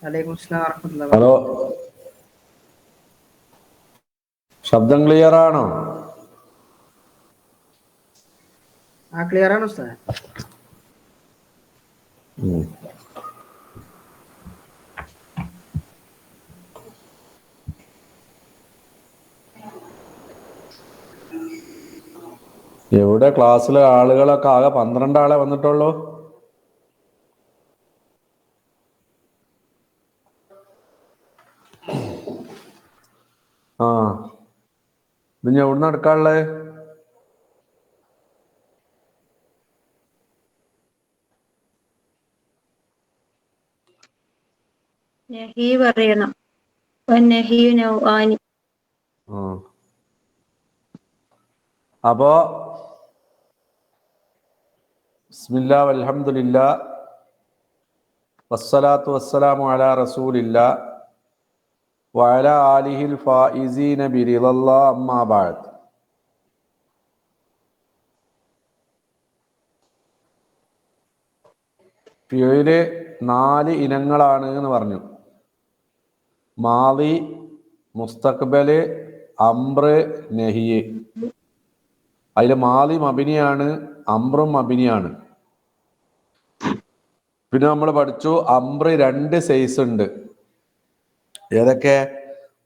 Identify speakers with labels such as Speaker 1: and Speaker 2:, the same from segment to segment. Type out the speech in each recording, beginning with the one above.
Speaker 1: വലൈക്കും അസ്സലാം വറഹ്മത്തുള്ളാഹി
Speaker 2: ഹലോ, ശബ്ദം ക്ലിയർ ആണോ?
Speaker 1: ക്ലിയർ ആണ് ഉസ്താദ്.
Speaker 2: എവിടെ ക്ലാസ്സിലെ ആളുകളൊക്കെ ആകെ 12 ആളെ വന്നിട്ടുള്ളൂ. ഇത് ഞാൻ എവിടെ നടക്കാനുള്ളത്?
Speaker 3: നഹി പറയണം. വന്നഹിയു നൗആനി.
Speaker 2: അപ്പോ ബിസ്മില്ലാ വൽഹംദുലില്ലാ വസ്സലാത്തു വസ്സലാമു അലാ റസൂലില്ലാ വഅലാ ആലിഹിൽ ഫായിസീന ബിറിളല്ലാഹ് അമ്മാ ബഅദ്. ഫിഇല് 4 ഇനങ്ങളാണ് എന്ന് പറഞ്ഞു. മാളി, മുസ്തഖ്ബല്, അംറ്, നഹിയ്. അതിൽ മാളി മബിനിയാണ്, അംറും മബിനിയാണ്. പിന്നെ നമ്മൾ പഠിച്ചു അംറ് 2 സൈസ് ഉണ്ട്. ഏതൊക്കെ?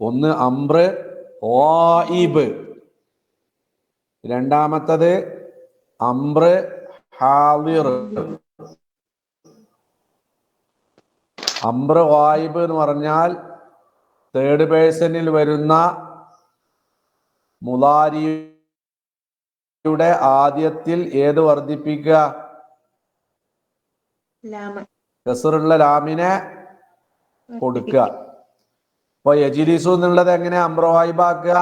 Speaker 2: ഒന്ന് അംറ് ഗായിബ്, രണ്ടാമത്തത് അംറ് ഹാദിർ. അംറ് ഗായിബ് എന്ന് പറഞ്ഞാൽ തേർഡ് പേഴ്സണിൽ വരുന്ന മുളാരിയുടെ ആദ്യത്തിൽ ഏത് വർദ്ധിപ്പിക്കുക? കസറുള്ള ലാമിനെ കൊടുക്കുക. അപ്പൊ യജിലിസു എന്നുള്ളത് എങ്ങനെ അംറ് ഗായിബ് ആക്കുക?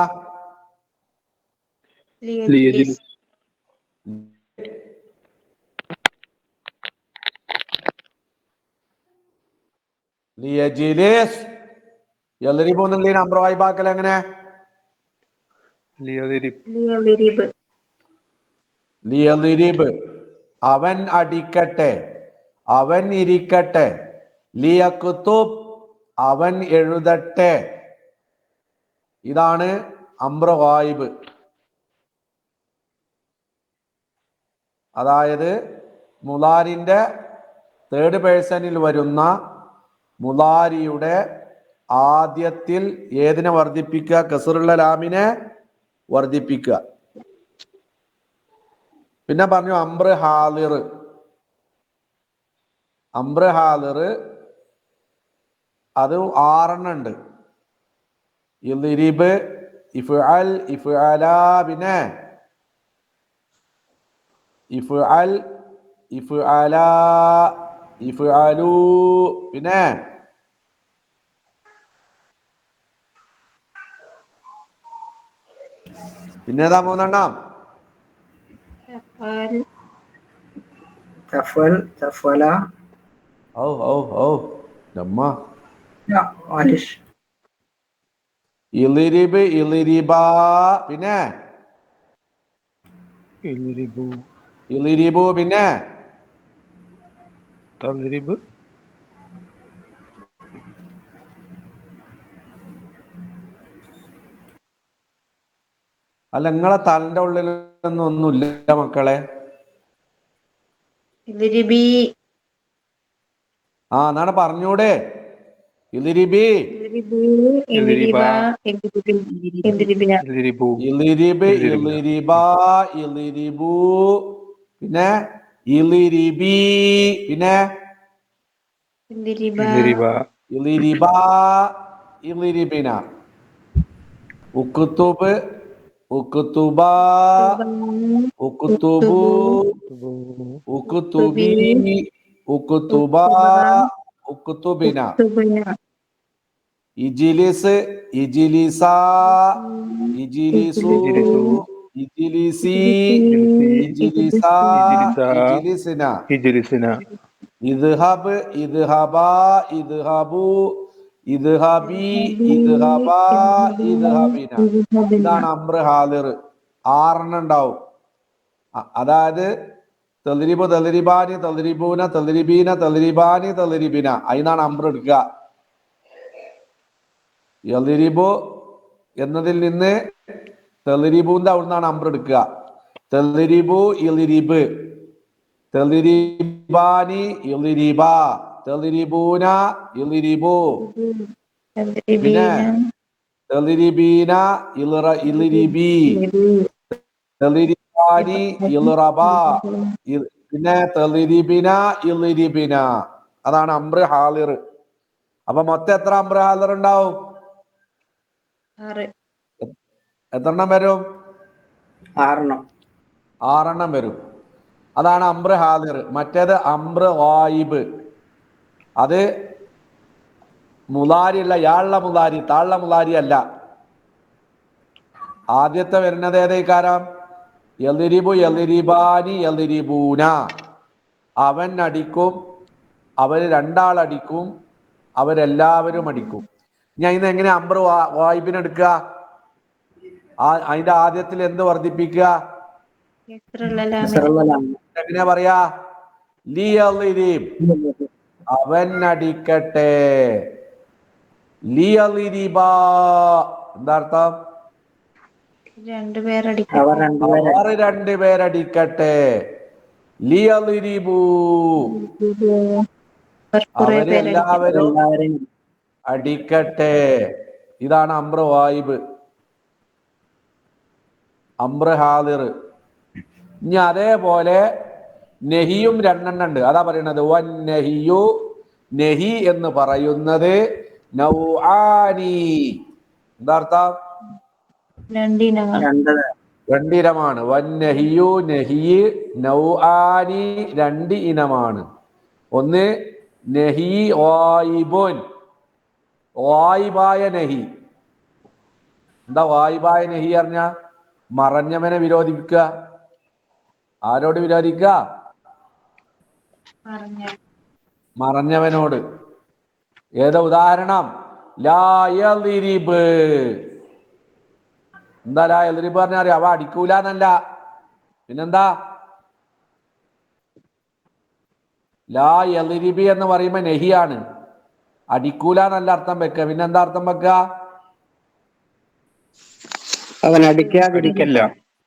Speaker 2: ലിയജിലിസ്. യദ്രിബു എന്നുള്ളതിന് അംറ് ഗായിബ് ആക്കൽ എങ്ങനെ? ലിയദ്രിബ്. അവൻ അടിക്കട്ടെ, അവൻ ഇരിക്കട്ടെ. ലിയക്തുബ്, അവൻ എഴുതട്ടെ. ഇതാണ് അംറ് ഗായിബ്. അതായത് മുളാരിന്റെ തേർഡ് പേഴ്സണിൽ വരുന്ന മുളാരിയുടെ ആദ്യത്തിൽ ഏതിനെ വർദ്ധിപ്പിക്കുക? കസറുള്ള ലാമിനെ വർദ്ധിപ്പിക്കുക. പിന്നെ പറഞ്ഞു അംറ് ഹാദിർ. അംറ് ഹാദിർ അത് 6 ഉണ്ട്. ഇദ്രിബ്, ഇഫ്അൽ, ഇഫ്അലാ, പിന്നെ ഇഫ്അൽ, ഇഫ്അലാ, ഇഫ്അലൂ, പിന്നെ ഏതാ 3
Speaker 1: തഫൽ, തഫല, വാലിഷ്.
Speaker 2: ഇളിരിബ്, ഇളിരിബാ, പിന്നെ ഇളിരിബു, പിന്നെ
Speaker 4: തദ്രിബ്,
Speaker 2: അല്ല, നിങ്ങളെ തലന്റെ ഉള്ളിലൊന്നും ഒന്നുമില്ല മക്കളെ. എന്നാണ് പറഞ്ഞൂടെ? ഇളിരിബി,
Speaker 3: ഇളിരിബ,
Speaker 2: ഇളിരിബ്, ഇളിരിബാ, ഇളിരിബു, പിന്നെ ഇളിരിബി, പിന്നെ ഇളിരിബാ, ഇളിരിബിന. ഉക്തുബ്, ഉക്തുബാ, ഉക്തുബു, ഉക്തുബി, ഉക്തുബാ, ഉക്തുബിന. ഇജിലിസ്, ഇജിലിസാ, ഇജിലിസു, ഇജിലിസി, ഇജിലിസാ, ഇജിലിസിന. ഇദ്ഹബ്, ഇദ്ഹബാ, ഇദ്ഹബു, ഇദ്ഹബി, ഇദ്ഹബാ, ഇദ്ഹബിന. ഇതാണ് അംറ് ഹാദിർ. 6 ഉണ്ടാവും. അതായത് തദ്രിബു, തദ്രിബാനി, തദ്രിബൂന, തദ്രിബീന, തദ്രിബാനി, തദ്രിബിന. അതിനാണ് അംറ് എടുക്കുക. യളിരിബു എന്നതിൽ നിന്ന് തെളിരിബുന്റെ അവിടുന്നാണ് അമ്ര എടുക്കുക. തെളിരിബു ഇളിരിബ്, തെളിരിബാനി ഇളിരിബ, തെളിരിബൂന ഇളിരിബു, പിന്നെ തെളിരിബീന ഇളിരിബി, തെളിരിബാനി ഇളിറബ, പിന്നെ തെളിരിബിന ഇളിരിബിന. അതാണ് അമ്ര ഹാലിർ. അപ്പൊ മൊത്തം എത്ര അമ്ര ഹാലിർ ഉണ്ടാവും?
Speaker 3: 6.
Speaker 2: എത്രണ്ണം വരും?
Speaker 1: 6
Speaker 2: 6 വരും. അതാണ് അമ്ര ഹാലിർ. മറ്റേത് അമ്ര ഗായിബ്. അത് മുലാരി അല്ല, യാള്ള മുലാരി, താള്ള മുലാരി അല്ല. ആദ്യത്തെ വരുന്നത് ഏതേക്കാരം? യളിരിബു യളിരിബാനി യളിരിബൂന. അവൻ അടിക്കും, അവര് രണ്ടാളടിക്കും, അവരെല്ലാവരും അടിക്കും. ഞാൻ ഇന്ന് എങ്ങനെ അമ്ര വായിബിന് എടുക്കുക? അതിന്റെ ആദ്യത്തിൽ എന്ത് വർദ്ധിപ്പിക്കുക? എങ്ങനെയാ പറയാ? ലിയളിരിബ്, അവൻ അടിക്കട്ടെ. ലിയളിരിബാ, എന്താ അർത്ഥം? അവർ രണ്ടുപേരടിക്കട്ടെ. ലിയളിരിബൂ, അവരെല്ലാവരും അടിക്കട്ടെ. ഇതാണ് അമ്ര വായിബ്, അമ്ര ഹാദിർ. ഇനി അതേപോലെ നെഹിയും 2 ഉണ്ട്. അതാ പറയണത് വൻ നെഹിയു, നെഹി എന്ന് പറയുന്നത് നൗആനി. എന്താ അർത്ഥം? 2 ഇനമാണ്. വൻ നെഹിയു, നെഹി, നൗആനി 2 ഇനമാണ്. ഒന്ന് നെഹി വായിബുൻ, വായിബായ നെഹി. എന്താ വായിബായ നെഹി പറഞ്ഞ? മറഞ്ഞവനെ വിരോധിക്കുക. ആരോട് വിരോധിക്കുക? മറഞ്ഞവനോട്. ഏതാ ഉദാഹരണം? ലാ യളിരിബ്. എന്താ ലാ യളിരിബ് പറഞ്ഞാൽ അറിയാം? അവ അടിക്കൂല എന്നല്ല. പിന്നെന്താ? ലാ യളിരിബി എന്ന് പറയുമ്പോ നെഹിയാണ്, അടിക്കൂല എന്നല്ല അർത്ഥം വെക്കുക. പിന്നെന്താ അർത്ഥം വെക്കുക?
Speaker 1: അവൻ അടിക്കാതിരിക്കില്ല,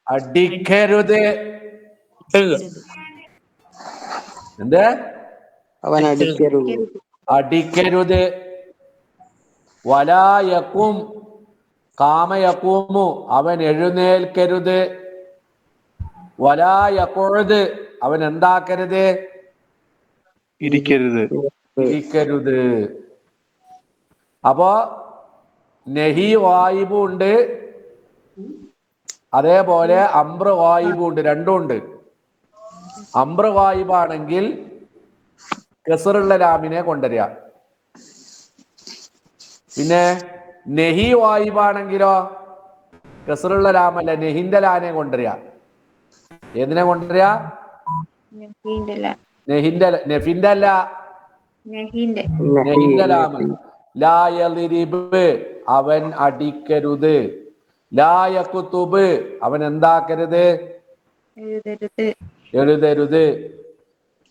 Speaker 2: അടിക്കരുത്. എന്ത്?
Speaker 1: അവൻ അടിക്കരുത്.
Speaker 2: അടിക്കരുത്. വലായക്കും, കാമയക്കൂമു, അവൻ എഴുന്നേൽക്കരുത്. വലായക്കൊഴുത്, അവൻ എന്താക്കരുത്? ഇരിക്കരുത്. അപ്പോ നെഹി വായിബും ഉണ്ട്, അതേപോലെ അമ്ര വായിബും ഉണ്ട്. 2 ഉണ്ട്. അമ്ര വായിബാണെങ്കിൽ കസറുള്ള ലാമിനെ കൊണ്ടുവരിക. പിന്നെ നെഹി വായിബാണെങ്കിലോ കസറുള്ള ലാമല്ല, നെഹിന്റെ ലാനെ കൊണ്ടുവരിക. ഏതിനെ കൊണ്ടുവരിക? നെഫിന്റെ അല്ല, നെഹിന്റെ ലാമ. ലാ യളിരിബ്, അവൻ അടിക്കരുത്. ലാ യക്തുബ്, അവൻ എന്താക്കരുത്? എഴുതരുത്.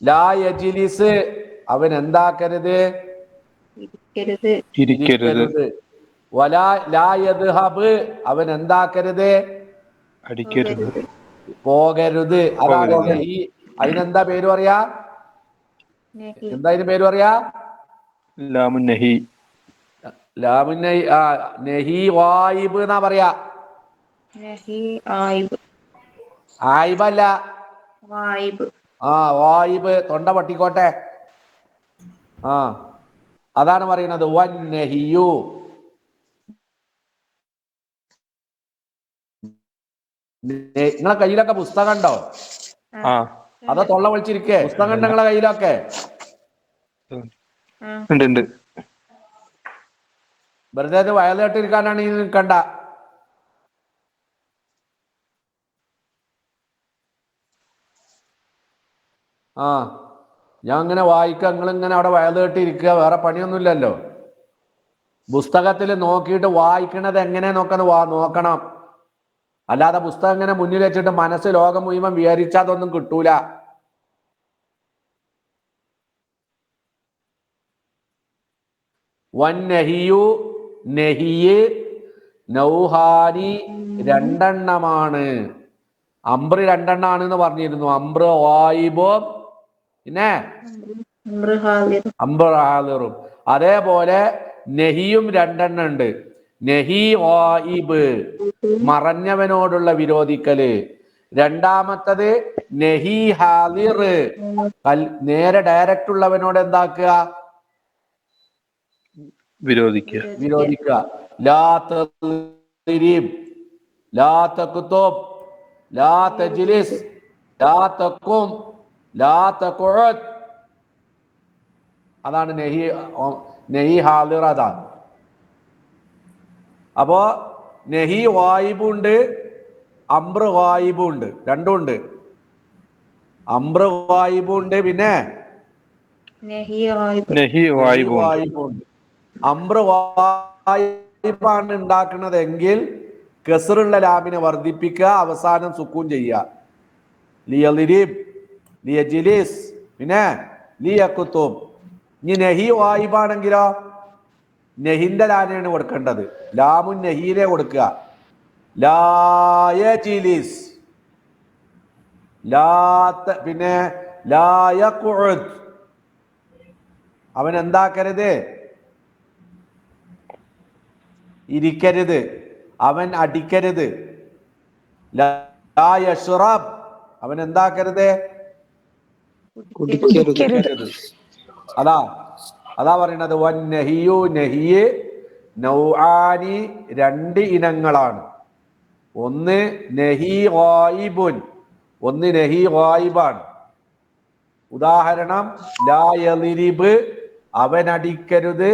Speaker 2: ലാ യജ്ലിസ്, അവൻ എന്താക്കരുത്? ഇരിക്കരുത്. വലാ ലാ യദ്ഹബ്, അവൻ എന്താക്കരുത്? പോകരുത്. അതാണ് നെഹി. അതിനെന്താ പേര് പറയാ? എന്താ അതിന് പേര് പറയാ?
Speaker 4: ലാമുൻ നഹി.
Speaker 2: ലാമുൻ നഹി. നെഹി വായിബ് എന്നാ പറയാ. ആയിബല്ല, വായിബ്. തൊണ്ട പൊട്ടിക്കോട്ടെ. അതാണ് പറയുന്നത് വൻ നെഹിയു. നിങ്ങളെ കയ്യിലൊക്കെ പുസ്തകം ഉണ്ടോ? അതോ തൊള്ള വിളിച്ചിരിക്കേ? പുസ്തകം ഉണ്ട് നിങ്ങളെ കയ്യിലൊക്കെ?
Speaker 4: ഉണ്ട്.
Speaker 2: വെറുതെ അത് വയലേട്ടിരിക്കാനാണ് ഈ നിൽക്കണ്ട. ഞാൻ ഇങ്ങനെ വായിക്കുക, നിങ്ങളിങ്ങനെ അവിടെ വയലേട്ടിരിക്കുക, വേറെ പണിയൊന്നുമില്ലല്ലോ. പുസ്തകത്തിൽ നോക്കിയിട്ട് വായിക്കണത് എങ്ങനെ നോക്കണം. അല്ലാതെ പുസ്തകം ഇങ്ങനെ മുന്നിൽ വെച്ചിട്ട് മനസ്സ് ലോകം മുഴുവൻ വിഹരിച്ചാൽ അതൊന്നും കിട്ടൂല. വൻ നെഹിയു നെഹിയ് നൗഹാനി രണ്ടെണ്ണമാണ്. അംബ്ര് രണ്ടെണ്ണമാണ് എന്ന് പറഞ്ഞിരുന്നു. അംബ്ര് വായിബും പിന്നെ അംബ്ര് ഹാദിറും. അതേപോലെ നെഹിയും രണ്ടെണ്ണം ഉണ്ട്. നെഹി വായിബ് മറഞ്ഞവനോടുള്ള വിരോധിക്കല്. രണ്ടാമത്തത് നെഹി ഹാദിർ നേരെ ഡയറക്റ്റ് ഉള്ളവനോട് എന്താക്കുക?
Speaker 4: വിരോധിക്കുക.
Speaker 2: ലാ തദ്രിബ്, ലാ തക്തുബ്, ലാ തജ്ലിസ്, ലാ തഖും, ലാ തഖഉദ്. അതാണ് നെഹി ഹാദിർ. അതാണ്. അപ്പോ നെഹി വായിബും ഉണ്ട്, അംബ്ര വായിബും ഉണ്ട്. രണ്ടും ഉണ്ട്. അംബ്ര വായിബും ഉണ്ട്, പിന്നെ
Speaker 4: നെഹി വായിബും
Speaker 2: ഉണ്ട്. അംബ്ര വായിബാണ് ഉണ്ടാക്കുന്നതെങ്കിൽ കസറുള്ള ലാമിനെ വർദ്ധിപ്പിക്കുക, അവസാനം സുക്കൂൻ ചെയ്യുക. ലിയളിരിബ്, ലിയജ്ലിസ്, പിന്നെ ലിയഖ്തുബ്. ഇനി നെഹി വായിബാണെങ്കിലോ നെഹിന്റെ ലാനെയാണ് കൊടുക്കേണ്ടത്. ലാമുൻ നെഹീനെ കൊടുക്കുക. ലാ യജ്ലിസ്, പിന്നെ ലാ യഖ്ഉദ്. അവൻ എന്താക്കരുത്? ഇരിക്കരുത്. അവൻ അടിക്കരുത്. ലാ യശ്റബ്. അവൻ എന്താക്കരുത്? കുടിക്കരുത്. അതാ പറയുന്നത്. വന്നഹിയു നഹിയ് നൗആനി രണ്ട് ഇനങ്ങളാണ്. ഒന്ന് നഹി ഗായിബുൻ, ഒന്ന് നഹി ഗായിബാണ്. ഉദാഹരണം ലാ യളിരിബ് അവൻ അടിക്കരുത്,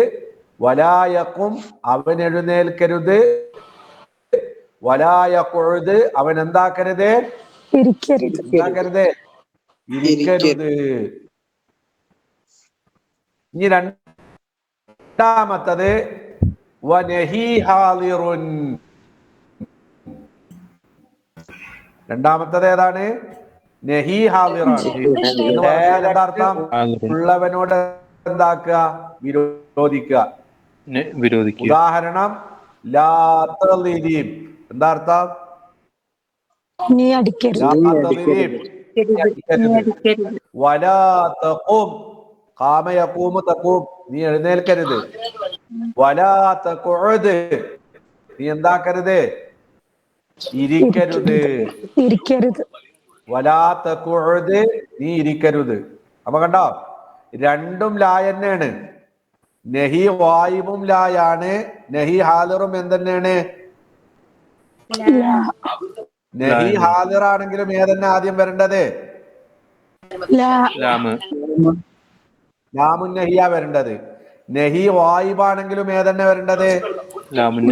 Speaker 2: വലാ യഖും അവൻ എഴുന്നേൽക്കരുത്, വലാ യഖുദ് അവൻ എന്താക്കരുത്? ഇരിക്കരുത്. ഇനി രണ്ടാമത്തത് വനഹി ഹാദിറുൻ. രണ്ടാമത്തത് ഏതാണ്? നഹി ഹാദിറാണ്. എന്താർത്ഥം? ഉള്ളവനോട് എന്താക്കുക? വിരോധിക്കുക. ഉദാഹരണം ലാ തളിരിബ്. എന്താ അർത്ഥം?
Speaker 5: നീ അടിക്കരുത്.
Speaker 2: വലാ തഖും, ഖാമ യഖൂമു തഖും നീ എഴുന്നേൽക്കരുത്. വലാ തഖഉദ് നീ എന്താക്കരുത്? ഇരിക്കരുത്. വലാ തഖഉദ് നീ ഇരിക്കരുത്. അപ്പൊ കണ്ടോ, രണ്ടും ലാ തന്നെയാണ്. നഹി വായിബും ലായാണ്, നഹി ഹാദിറും എന്തെന്നെയാണ്? നഹി ഹാദിർ ആണെങ്കിലും ഏതെന്നെ ആദ്യം വരേണ്ടത്? ലാമുൻ നഹിയ വരേണ്ടത്. നഹി വായിബാണെങ്കിലും ഏതെന്നെ വരേണ്ടത്? ലാമുൻ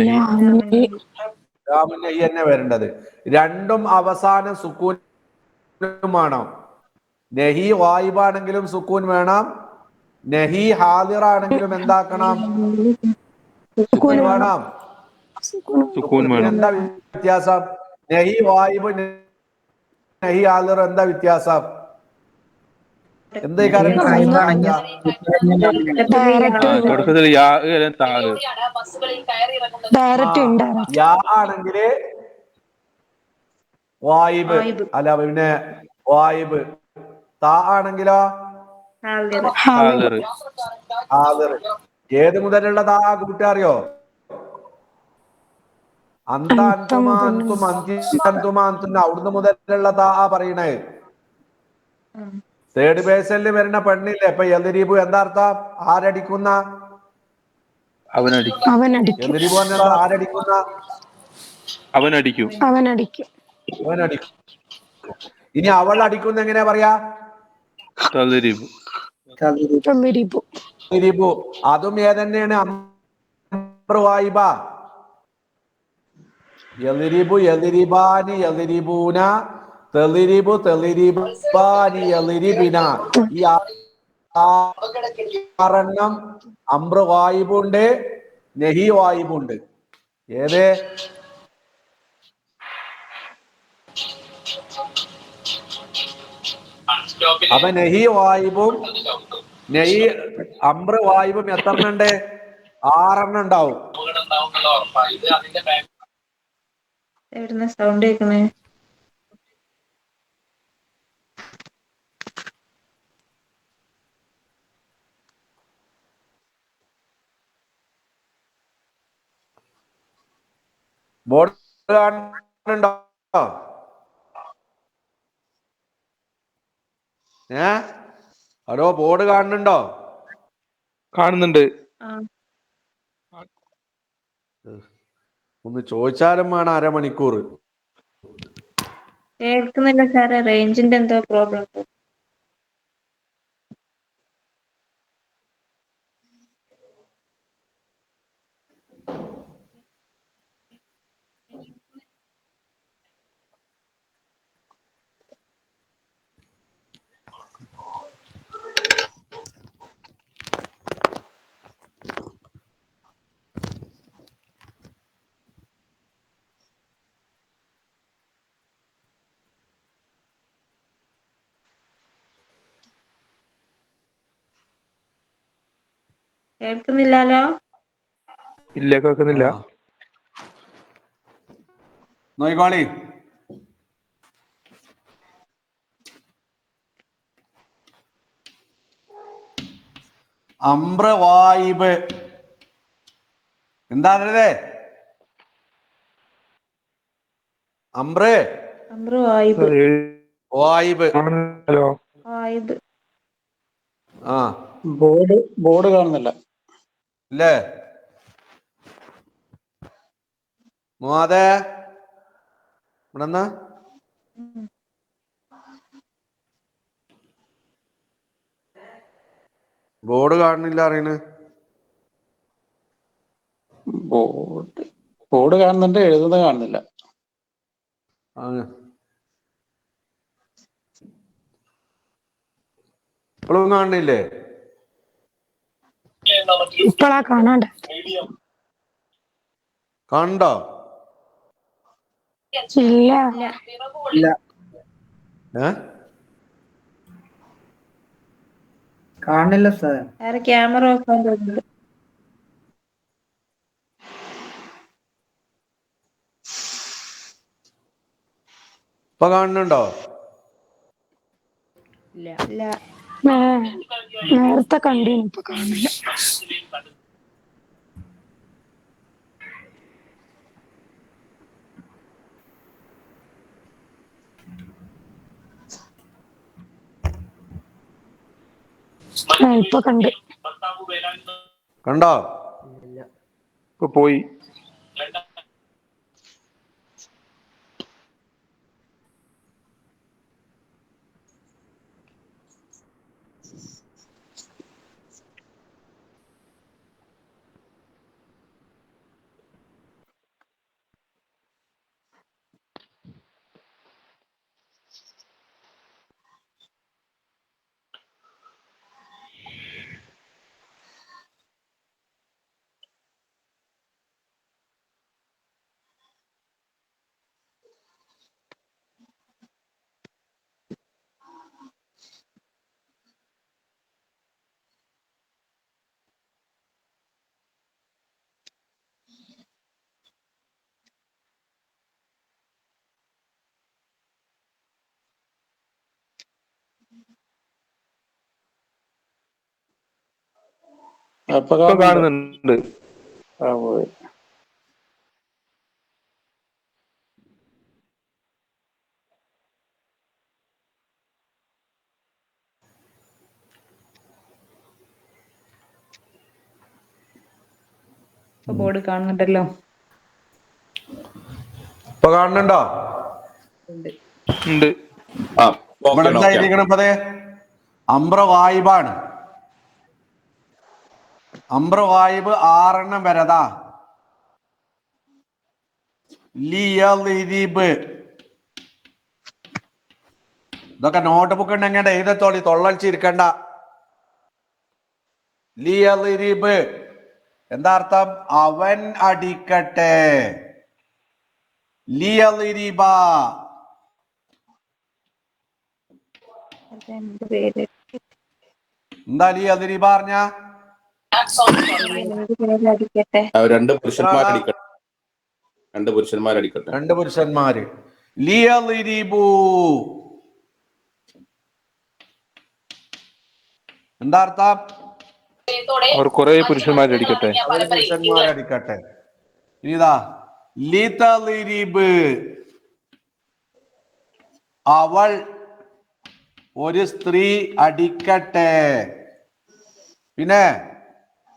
Speaker 2: നഹി തന്നെ വരേണ്ടത്. രണ്ടും അവസാനം സുക്കൂൻ വേണം. നഹി വായിബാണെങ്കിലും സുക്കൂൻ വേണം, നഹി ഹാദിർ ആണെങ്കിലും എന്താക്കണം? സുക്കൂൻ വേണം. എന്താ വ്യത്യാസം? നഹി വായിബ് നഹി ഹാദിർ എന്താ വ്യത്യാസം? എന്തേ കാരണം? യാ ആണെങ്കില് വായിബ് അല്ല, പിന്നെ വായിബ്. താ ആണെങ്കിലോ ഹാദിർ. ഏത് മുതലുള്ള താ കൂട്ടറിയോ? അവിടുന്ന് മുതലുള്ള താ പറയണേ. തേർഡ് പേഴ്സണിൽ വരുന്ന പെണ്ണില്ലേ ഇപ്പൊ യദ്രിബു, എന്താ അർത്ഥം? ആരടിക്കുന്ന? യദ്രിബു പറഞ്ഞാൽ ആരടിക്കുന്ന?
Speaker 4: അവനടിക്കും.
Speaker 2: ഇനി അവൾ അടിക്കുന്ന എങ്ങനെയാ പറയാ?
Speaker 4: തദ്രിബു.
Speaker 2: അതും ഏതന്നെയാണ്? അംബ്ര വായിബ. യദ്രിബു, യദ്രിബാനി, യദ്രിബൂന, തളിരിബു, തളിരിബാനി, യദ്രിബിന. ഈ ആറെണ്ണം അംബ്ര വായിബുണ്ട്, നഹി വായിബുണ്ട്. ഏത്? അപ്പൊ നഹി വായിബും നഹി അംബ്ര വായിബും എത്ര എണ്ണം ഉണ്ട്? 6 എണ്ണം ഉണ്ടാവും.
Speaker 3: എവിടുന്ന സൗണ്ട് കേൾക്കണേ?
Speaker 2: ബോർഡ് കാണുന്നുണ്ടോ? ഹലോ, ബോർഡ് കാണുന്നുണ്ടോ?
Speaker 4: കാണുന്നുണ്ട്.
Speaker 3: ആ,
Speaker 2: ഒന്ന് ചോദിച്ചാലും വേണം അരമണിക്കൂർ.
Speaker 3: കേൾക്കുന്നില്ല സാറേ, റേഞ്ചിന്റെ എന്തോ പ്രോബ്ലം. കേൾക്കുന്നില്ലല്ലോ.
Speaker 4: ഇല്ല, കേൾക്കുന്നില്ല.
Speaker 2: നോയിക്കോളി. അംബ്രവായിബ് എന്താണല്ലേ? അംബ്രേ
Speaker 3: അമ്രു ആയിബ്.
Speaker 2: വായിബ്.
Speaker 4: ഹലോ,
Speaker 3: ആയിബ്.
Speaker 2: ആ,
Speaker 1: ബോർഡ് കാണുന്നില്ല.
Speaker 2: ഇല്ലേ? മുഹാദേ, ഇവിടെന്നാ ബോർഡ് കാണുന്നില്ല അറിയണ്.
Speaker 1: ബോർഡ് കാണുന്നുണ്ട്, എഴുതുന്നത് കാണുന്നില്ല.
Speaker 2: ഇപ്പോഴും കാണുന്നില്ലേ?
Speaker 5: ഇപ്പളാ കാണാണ്ട്.
Speaker 2: കണ്ടോ?
Speaker 5: ഇല്ല.
Speaker 1: ഇല്ല, കാണില്ല sir.
Speaker 3: Sir camera off an തോന്നുന്നുണ്ട്.
Speaker 2: ഇപ്പൊ കാണുന്നുണ്ടോ?
Speaker 3: ഇല്ല.
Speaker 5: നേരത്തെ കണ്ടീന്, ഇപ്പൊ കാണില്ല. ഇപ്പൊ കണ്ട്.
Speaker 2: കണ്ടോ?
Speaker 4: ഇപ്പൊ പോയി.
Speaker 1: ഇപ്പൊ
Speaker 4: ഇപ്പൊ
Speaker 1: കാണുന്നുണ്ട്.
Speaker 4: കാണുന്നുണ്ട്.
Speaker 1: പോയി.
Speaker 3: ബോർഡ് കാണുന്നുണ്ടല്ലോ.
Speaker 2: ഇപ്പൊ കാണുന്നുണ്ടോ?
Speaker 4: ഉണ്ട്.
Speaker 2: ഇവിടെ എന്തായിരിക്കണപ്പതേ? അംബ്രവായിബാണ്. അംബ്രവായിബ് 6 വരതാ. ലിയലിരിബ്. ഇതൊക്കെ നോട്ട് ബുക്ക് ഉണ്ടെങ്കിൽ എഴുതത്തോളി, തൊള്ളടിച്ചിരിക്കണ്ട. ലിയലിരിബ് എന്താ അർത്ഥം? അവൻ അടിക്കട്ടെ. ലിയലിരിബ.
Speaker 3: പേര്
Speaker 2: എന്താ ലിയലിരിബ പറഞ്ഞ?
Speaker 3: അടിക്കട്ടെ.
Speaker 6: രണ്ട്
Speaker 2: എത്ര ആളാ?
Speaker 6: പുരുഷന്മാരടിക്കട്ടെ. രണ്ട് പുരുഷന്മാരടിക്കട്ടെ.
Speaker 2: രണ്ട് പുരുഷന്മാര്. ലിയളിരിബു. എന്താ അർത്ഥം?
Speaker 4: അവർ കുറെ പുരുഷന്മാരടിക്കട്ടെ.
Speaker 2: അവര് പുരുഷന്മാരടിക്കട്ടെ. ഇതാ ലിതളിരിബ്, അവൾ ഒരു സ്ത്രീ അടിക്കട്ടെ. പിന്നെ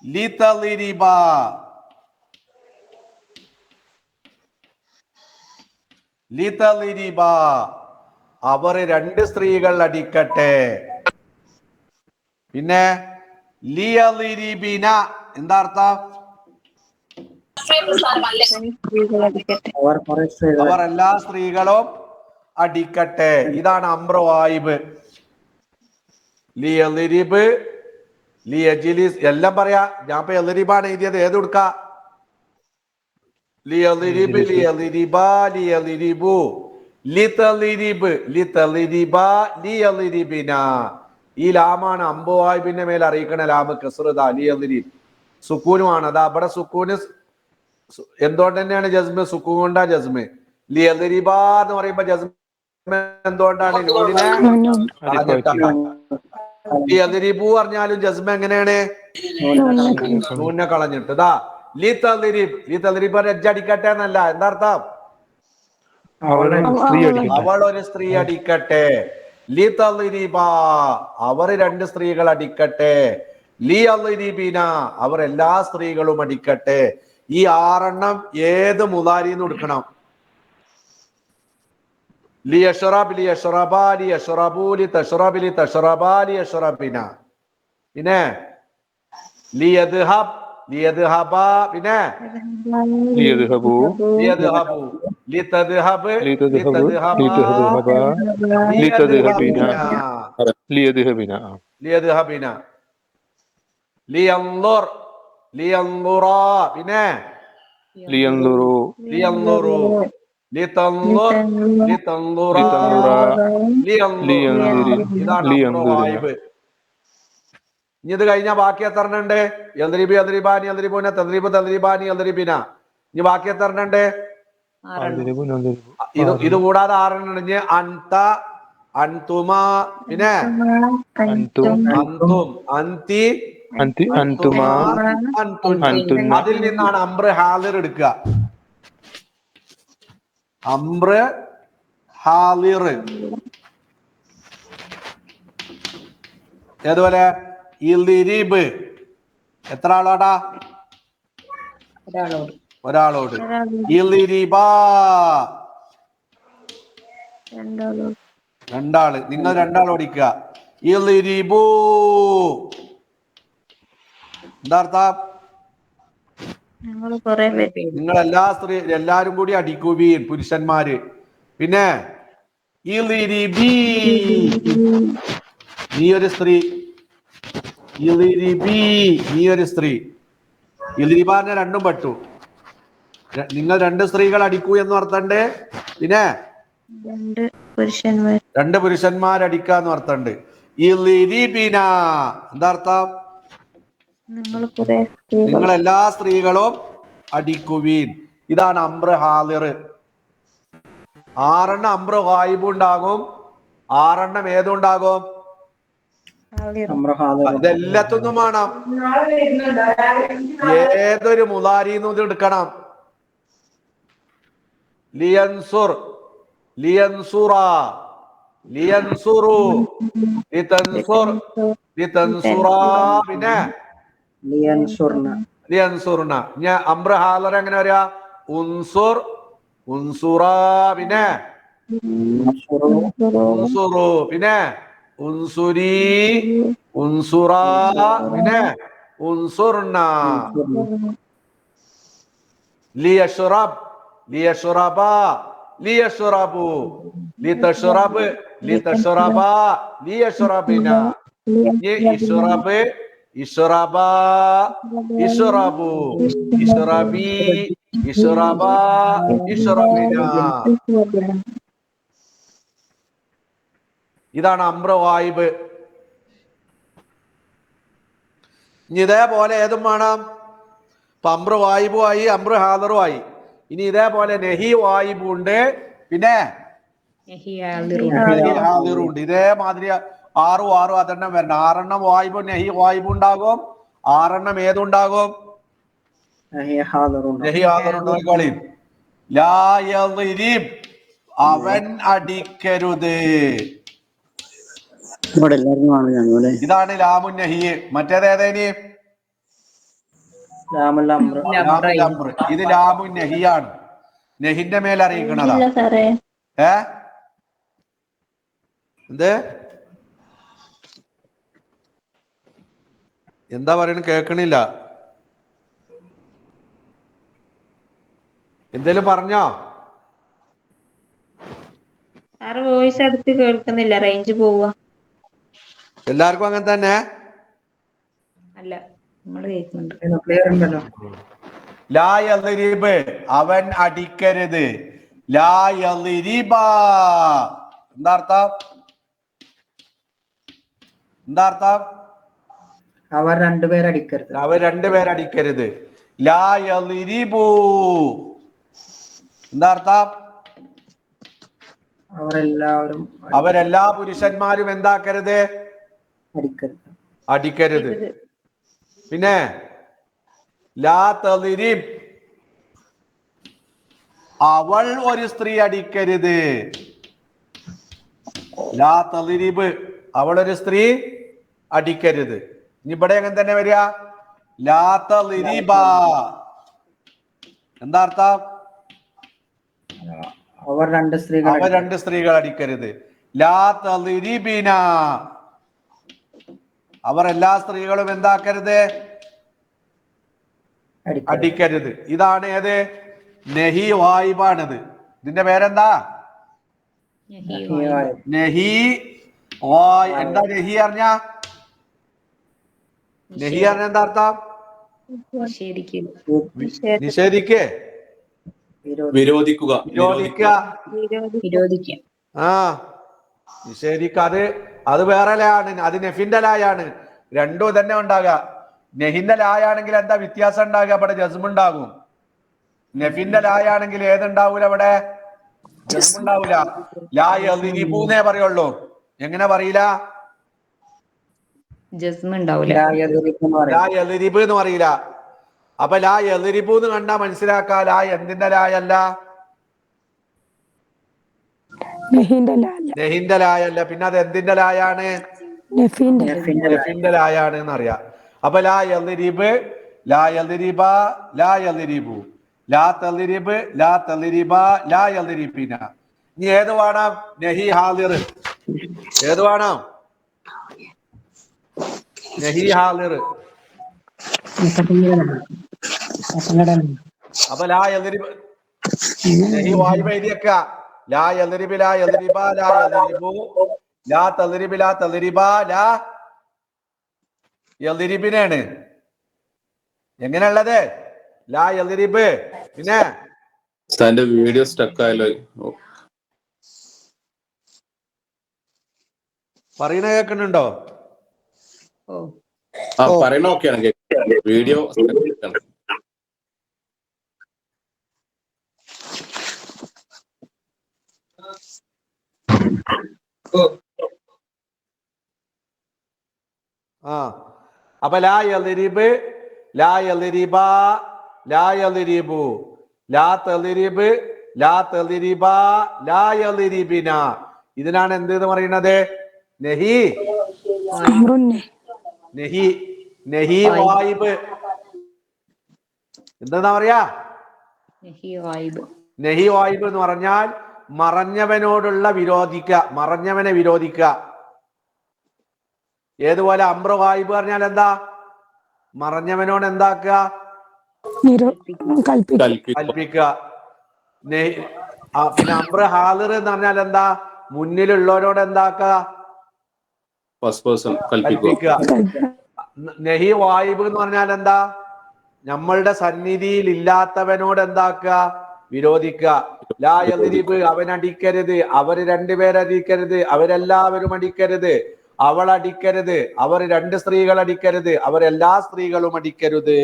Speaker 2: ലിതളിരിബ, ലിതളിരിബ, അവർ രണ്ട് സ്ത്രീകൾ അടിക്കട്ടെ. പിന്നെ ലിയളിരിബിന, എന്താ അർത്ഥം?
Speaker 3: സ്ത്രീകൾ അടിക്കട്ടെ.
Speaker 2: അവർ എല്ലാ സ്ത്രീകളും അടിക്കട്ടെ. ഇതാണ് അംറു വായിബ്. ലിയളിരിബ്, ലിയജിലിസ്, എല്ലാം പറയാ. ഞാൻ ഇപ്പൊ എളിരിബാണ് എഴുതിയത്. ഏത് കൊടുക്ക? ലിയളിരിബ്, ലിയളിരിബ, ലിയളിരിബു, ലിതളിരിബ്, ലിതളിരിബ, ലിയളിരിബിന. ഈ ലാമാണ് അംബു വായിബിന്റെ മേൽ അറിയിക്കണ ലാമ് കസ്റുദ. ലിയളിരിബ് സുക്കൂനുമാണ്. അതാ അവിടെ സുക്കൂന് എന്തുകൊണ്ട് തന്നെയാണ് ജസ്മ്? സുക്കൂൻ കൊണ്ടാ ജസ്മ്. ലിയളിരിബ എന്ന് പറയുമ്പോ ജസ്മ് എന്തുകൊണ്ടാണ്? നൂനിനെ കളഞ്ഞിട്ടാണ്. ലിയളിരിബു പറഞ്ഞാലും ജസ്മ എങ്ങനെയാണ്? നൂനെ കളഞ്ഞിട്ട്. ഇതാ ലിതളിരിബ്, ലിതളിരിബ് അടിക്കട്ടെ എന്നല്ല. എന്താ അർത്ഥം? അവൾ ഒരു സ്ത്രീ അടിക്കട്ടെ. ലിതളിരിബ, അവർ രണ്ട് സ്ത്രീകൾ അടിക്കട്ടെ. ലിയളിരിബിന, അവർ എല്ലാ സ്ത്രീകളും അടിക്കട്ടെ. ഈ 6 ഏത് മുദാരിന്ന് എടുക്കണം? ലിയഷ്റബ്, ലിയഷ്റബ, ലിയഷ്റബു, ലിതഷ്റബ്, ലിതഷ്റബ, ലിയഷ്റബിന. പിന്നെ ലിയദ്ഹബ്, ലിയദ്ഹബ, പിന്നെ
Speaker 4: ലിയദ്ഹബു,
Speaker 2: ലിയദ്ഹബു, ലിതദ്ഹബ്, ലിതദ്ഹബ,
Speaker 4: ലിതദ്ഹബിന,
Speaker 2: ലിയദ്ഹബിന, ലിയദ്ഹബിന. ലിയൻദുർ, ലിയൻദുറ, പിന്നെ
Speaker 4: ലിയൻദുറു,
Speaker 2: ലിയൻദുറു, ലിതൻദുർ, ലിതൻദുറ, ലിയൻദുർ. ഇതാണ് അംറു വായിബ്. ഇനി ഇത് കഴിഞ്ഞാൽ ബാക്കി എത്ര ഉണ്ട്? യദ്രിബി, യദ്രിബാനി, യദ്രിബൂന, തദ്രിബു, തദ്രിബാനി, യദ്രിബിന. ഇനി ബാക്കി എത്ര ഉണ്ട്? ഇത് കൂടാതെ 6 ഇനി അൻത, അൻതുമ, പിന്നെ
Speaker 4: അൻതും,
Speaker 2: അൻതും, അൻതി,
Speaker 4: അൻതുമ,
Speaker 2: അൻതുന്ന. അതിൽ നിന്നാണ് അംറ് ഹാലിർ എടുക്കുക. അംറ് ഹാലിർ ഏതുപോലെ? ഇൽദിരിബ് എത്ര ആളോടാ? ഒരാളോട്. ഇൽദിരിബ രണ്ടാള്. നിങ്ങൾ രണ്ടാൾ ഓടിക്കുക. ഇൽദിരിബു എന്താ അർത്ഥം? നിങ്ങൾ എല്ലാരും കൂടി അടിക്കുവീൻ, പുരുഷന്മാര്. പിന്നെ ഇൽദിരിബി, നീ ഒരു സ്ത്രീ. ഇൽദിരിബി, നീ ഒരു സ്ത്രീ. ഇൽദിരിബാനെ രണ്ടും പറ്റൂ. നിങ്ങൾ രണ്ട് സ്ത്രീകൾ അടിക്കൂ എന്ന് അർത്ഥമുണ്ട്. പിന്നെ രണ്ട് പുരുഷന്മാർ അടിക്കാന്ന് അർത്ഥമുണ്ട്. ഇൽദിരിബിന എന്താ അർത്ഥം? നിങ്ങൾ എല്ലാ സ്ത്രീകളും അടിക്കുവീൻ. ഇതാണ് അംറ് ഹാലിർ. 6 അംറ് ഗായിബ് ഉണ്ടാകും, 6 ഏതുണ്ടാകും? ഇതെല്ലാത്തൊന്നും വേണം. ഏതൊരു മുദാരിന്നും ഇത് എടുക്കണം. ലിയൻസുർ, ലിയൻസുറ, ലിയൻസുറു, ലിതൻസുർ, ലിതൻസുറ, പിന്നെ ലിയൻസുർന. ഞാൻ അംറ് ഹാലിർ എങ്ങനെ പറയാ? ഉൻസുർ, ഉൻസുറ, പിന്നെ ഉൻസുറു, പിന്നെ ഉൻസുരി, ഉൻസുറ, പിന്നെ ഉൻസുർന. ലിയഷ്റബ്, ലിയഷ്റബ, ലിയഷ്റബു, ലിതഷ്റബ്, ലിതഷ്റബ, ലിയഷ്റബിന. ഇഷ്റബ്, ഇഷ്റബ, ഇഷ്റബു, ഇഷ്റബി, ഇഷ്റബ, ഇഷ്റബിന. ഇതാണ് അംറ് ഗായിബ്. ഇനി ഇതേപോലെ ഏതും വേണം. ഇപ്പൊ അമ്ര വായിബുമായി അമ്ര ഹാദറുമായി. ഇനി ഇതേപോലെ നെഹി വായിബുണ്ട്, പിന്നെ ഹാദിറുണ്ട്. ഇതേമാതിരി 6 അതെണ്ണം വരണം. 6 വായിബും നെഹി വായിബും ഉണ്ടാകും. 6 ഏതുണ്ടാകും? നെഹി ഹാദറുണ്ട്. ലാ യദ്രിബ്, അവൻ അടിക്കരുത്. ഇതാണ് ലാമുൻ നഹി. മറ്റേതേതേനി? ഇത് ലാമുൻ നഹിയാണ്. നെഹിന്റെ മേൽ അറിയിക്കണതാ. എന്ത് എന്താ പറയണ കേക്കണില്ല. എന്തേലും പറഞ്ഞോ?
Speaker 3: വോയിസ് അടുത്ത് കേൾക്കുന്നില്ല, റേഞ്ച് പോവുക.
Speaker 2: എല്ലാവർക്കും അങ്ങനെ തന്നെ
Speaker 3: അല്ല, നമ്മള് കേൾക്കുന്നുണ്ട്.
Speaker 2: ലാ യദ്രിബ്, അവൻ അടിക്കരുത്. ലാ യദ്രിബ, എന്താ അർത്ഥം?
Speaker 1: അവർ രണ്ടുപേരടിക്കരുത്.
Speaker 2: അടിക്കരുത്. ലാ യദ്രിബു, എന്താ അർത്ഥം? അവരെല്ലാ പുരുഷന്മാരും എന്താക്കരുത്? അടിക്കരുത്. പിന്നെ ലാ തദ്രിബ്, അവൾ ഒരു സ്ത്രീ അടിക്കരുത്. ലാ തദ്രിബ്, അവൾ ഒരു സ്ത്രീ അടിക്കരുത്. ഇനി ഇവിടെ എങ്ങനെ തന്നെ വരിക? ലാ തദ്രിബ, എന്താ അർത്ഥം?
Speaker 1: അവർ രണ്ട്
Speaker 2: സ്ത്രീകൾ അടിക്കരുത്. ലാ തദ്രിബിന, അവർ എല്ലാ സ്ത്രീകളും എന്താക്കരുത്? അടിക്കരുത്. ഇതാണ് ഏത്? നെഹി വായിബാണിത്. ഇതിന്റെ പേരെന്താ? നെഹി വായ്. എന്താ നെഹി അറിഞ്ഞ? നെഹി അറിഞ്ഞ എന്താ അർത്ഥം? നിഷേധിക്കേ,
Speaker 6: വിരോധിക്കുക.
Speaker 2: ആ, നിഷേധിക്ക. അത് വേറെ ലായാണ്. അത് നെഫിന്റെ ലായാണ്. രണ്ടും തന്നെ ഉണ്ടാകുക. നെഹിന്റെ ലായാണെങ്കിൽ എന്താ വ്യത്യാസം ഉണ്ടാകുക? അവിടെ ജസ്മുണ്ടാകും. നെഫിന്റെ ലായാണെങ്കിൽ ഏതുണ്ടാവൂല? അവിടെ ജസ്മുണ്ടാവൂല. ലാ യദ്രിബൂന്നേ പറയുള്ളൂ. എങ്ങനെ പറയില്ല? ലാ യദ്രിബ് എന്ന് പറയില്ല. അപ്പൊ ലാ യദ്രിബു എന്ന് കണ്ടാ മനസ്സിലാക്കാ ലാ എന്തിന്റെ ലായല്ല? നെഹിന്റെ ലായല്ല. പിന്നെ അത് എന്തിന്റെ ലായാണ്? നെഫിന്റെ ലായാണ് എന്നറിയാം. അപ്പൊ ലാ യദ്രിബ്, ലാ യദ്രിബ, ലാ യദ്രിബു, ലാ തദ്രിബ്, ലാ തദ്രിബ, ലാ യദ്രിബിന. ഇനി ഏത് വേണം? നെഹി ഹാദിർ. ഏത് വേണം? നെഹി ഹാദിർ. അപ്പൊ ലാ യദ്രിബ്, നെഹി വായിബ് എഴുതിയേക്ക. ലാ യദ്രിബ്, ലാ യദ്രിബ, ലാ യദ്രിബു, ലാ തദ്രിബ്, ലാ തദ്രിബ, ലാ യദ്രിബിനാണ്. എങ്ങനെയുള്ളത്? ലാ യദ്രിബ്. പിന്നെ
Speaker 6: വീഡിയോ സ്റ്റക്ക് ആയല്ലോ.
Speaker 2: പറയണ കേൾക്കുന്നുണ്ടോ?
Speaker 6: പറയണ ഓക്കെയാണ്. വീഡിയോ
Speaker 2: അപ്പൊ ലാ യദ്രിബ്, ലാ യദ്രിബ, ലാ യദ്രിബു, ലാ തദ്രിബ്, ലാ തദ്രിബ, ലാ യദ്രിബിന. ഇതിനാണ് എന്ത് എന്ന് പറയുന്നത്? നെഹി. നെഹി, നെഹി വായിബ്. എന്താ പറയാ? നെഹി വായിബ് എന്ന് പറഞ്ഞാൽ മറഞ്ഞവനോടുള്ള മറഞ്ഞവനെ വിരോധിക്കുക. ഏതുപോലെ അമ്ര വായിബ് പറഞ്ഞാൽ എന്താ? മറഞ്ഞവനോട് എന്താക്കുക? കൽപ്പിക്കുക. പിന്നെ അമ്ര ഹാദിർ എന്ന് പറഞ്ഞാൽ എന്താ? മുന്നിലുള്ളവരോട് എന്താക്കുക? കൽപ്പിക്കുക. നെഹി വായിബ് എന്ന് പറഞ്ഞാൽ എന്താ? നമ്മളുടെ സന്നിധിയിൽ ഇല്ലാത്തവനോട് എന്താക്കുക? വിരോധിക്കുക. ലാ യദ്രിബ്, അവൻ അടിക്കരുത്. അവര് രണ്ടുപേരടിക്കരുത്. അവരെല്ലാവരും അടിക്കരുത്. അവൾ അടിക്കരുത്, അവർ 2 സ്ത്രീകൾ അടിക്കരുത്, അവരെല്ലാ സ്ത്രീകളും അടിക്കരുത്.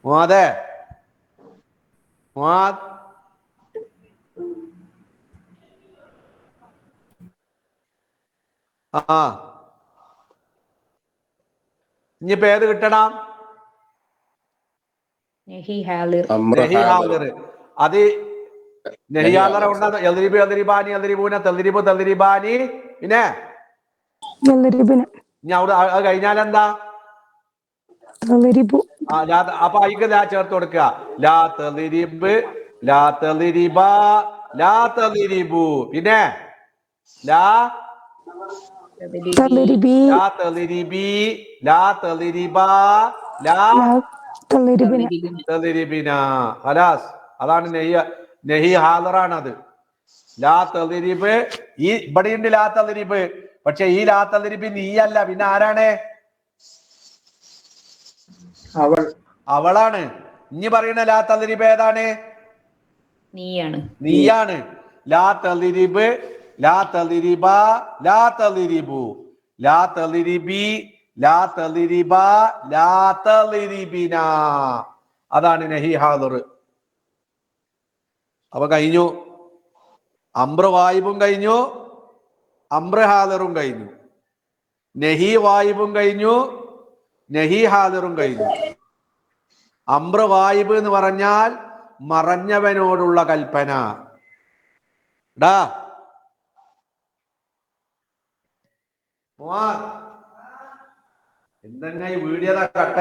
Speaker 2: മുആദേ, മുആദ്, ആ ഇനിയിപ്പോ ഏത് കിട്ടണം?
Speaker 3: നഹി ഹാളിർ.
Speaker 2: നഹി ഹാളിർ. അത് നഹി ഹാളിർ ഉണ്ടാകും. യദ്രിബു യദ്രിബാനി യദ്രിബൂന തദ്രിബു തദ്രിബാനി. പിന്നെ ഇനി അവിടെ അത് കഴിഞ്ഞാൽ എന്താ? അപ്പൊ അതിക്ക് ലാ ചേർത്ത് കൊടുക്കുക. ലാ തദ്രിബ് ലാ തദ്രിബ ലാ തദ്രിബു. പിന്നെ ലാ തദ്രിബി ലാ തദ്രിബ ലാ തദ്രിബിന. ഖലാസ്. അതാണ് നഹി ഹാളിറാണത്. ലാ തദ്രിബ്. ഈ ഇവിടെയുണ്ട് ലാ തദ്രിബ്. പക്ഷെ ഈ ലാ തദ്രിബ് നീയല്ല, പിന്നെ ആരാണ്? അവളാണ്. ഇനി പറയുന്ന ലാ തദ്രിബ് ഏതാണ്? നീയാണ്. ലാ തദ്രിബ് ലാ തദ്രിബ ലാ തദ്രിബു ലാ തദ്രിബി ലാ തദ്രിബ ലാ തദ്രിബിന. അതാണ് നഹി ഹാളിർ. അപ്പൊ കഴിഞ്ഞു. അംറ് വായിബും കഴിഞ്ഞു, അംറ് ഹാളിറും കഴിഞ്ഞു. നഹി വായിബും കഴിഞ്ഞു, നഹി ഹാളിറും കഴിഞ്ഞു. അംറ് വായിബ് എന്ന് പറഞ്ഞാൽ മറഞ്ഞവനോടുള്ള കൽപ്പന. ടാ എന്തെന്നാ ഈ വീഡിയോ കട്ട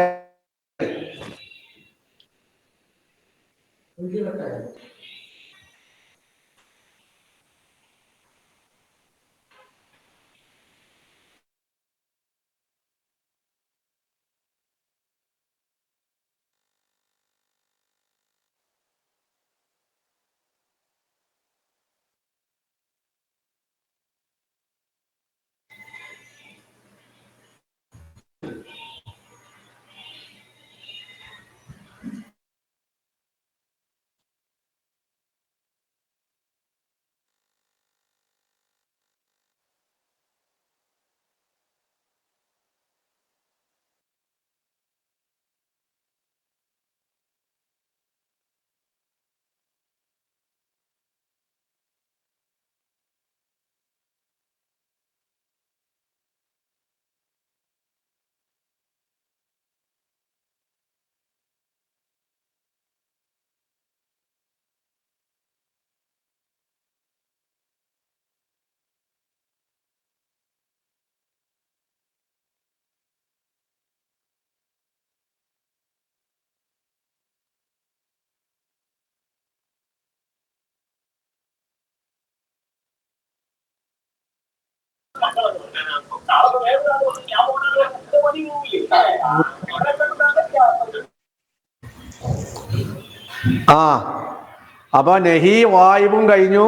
Speaker 2: അപ്പൊ നഹി വായിബും കഴിഞ്ഞു,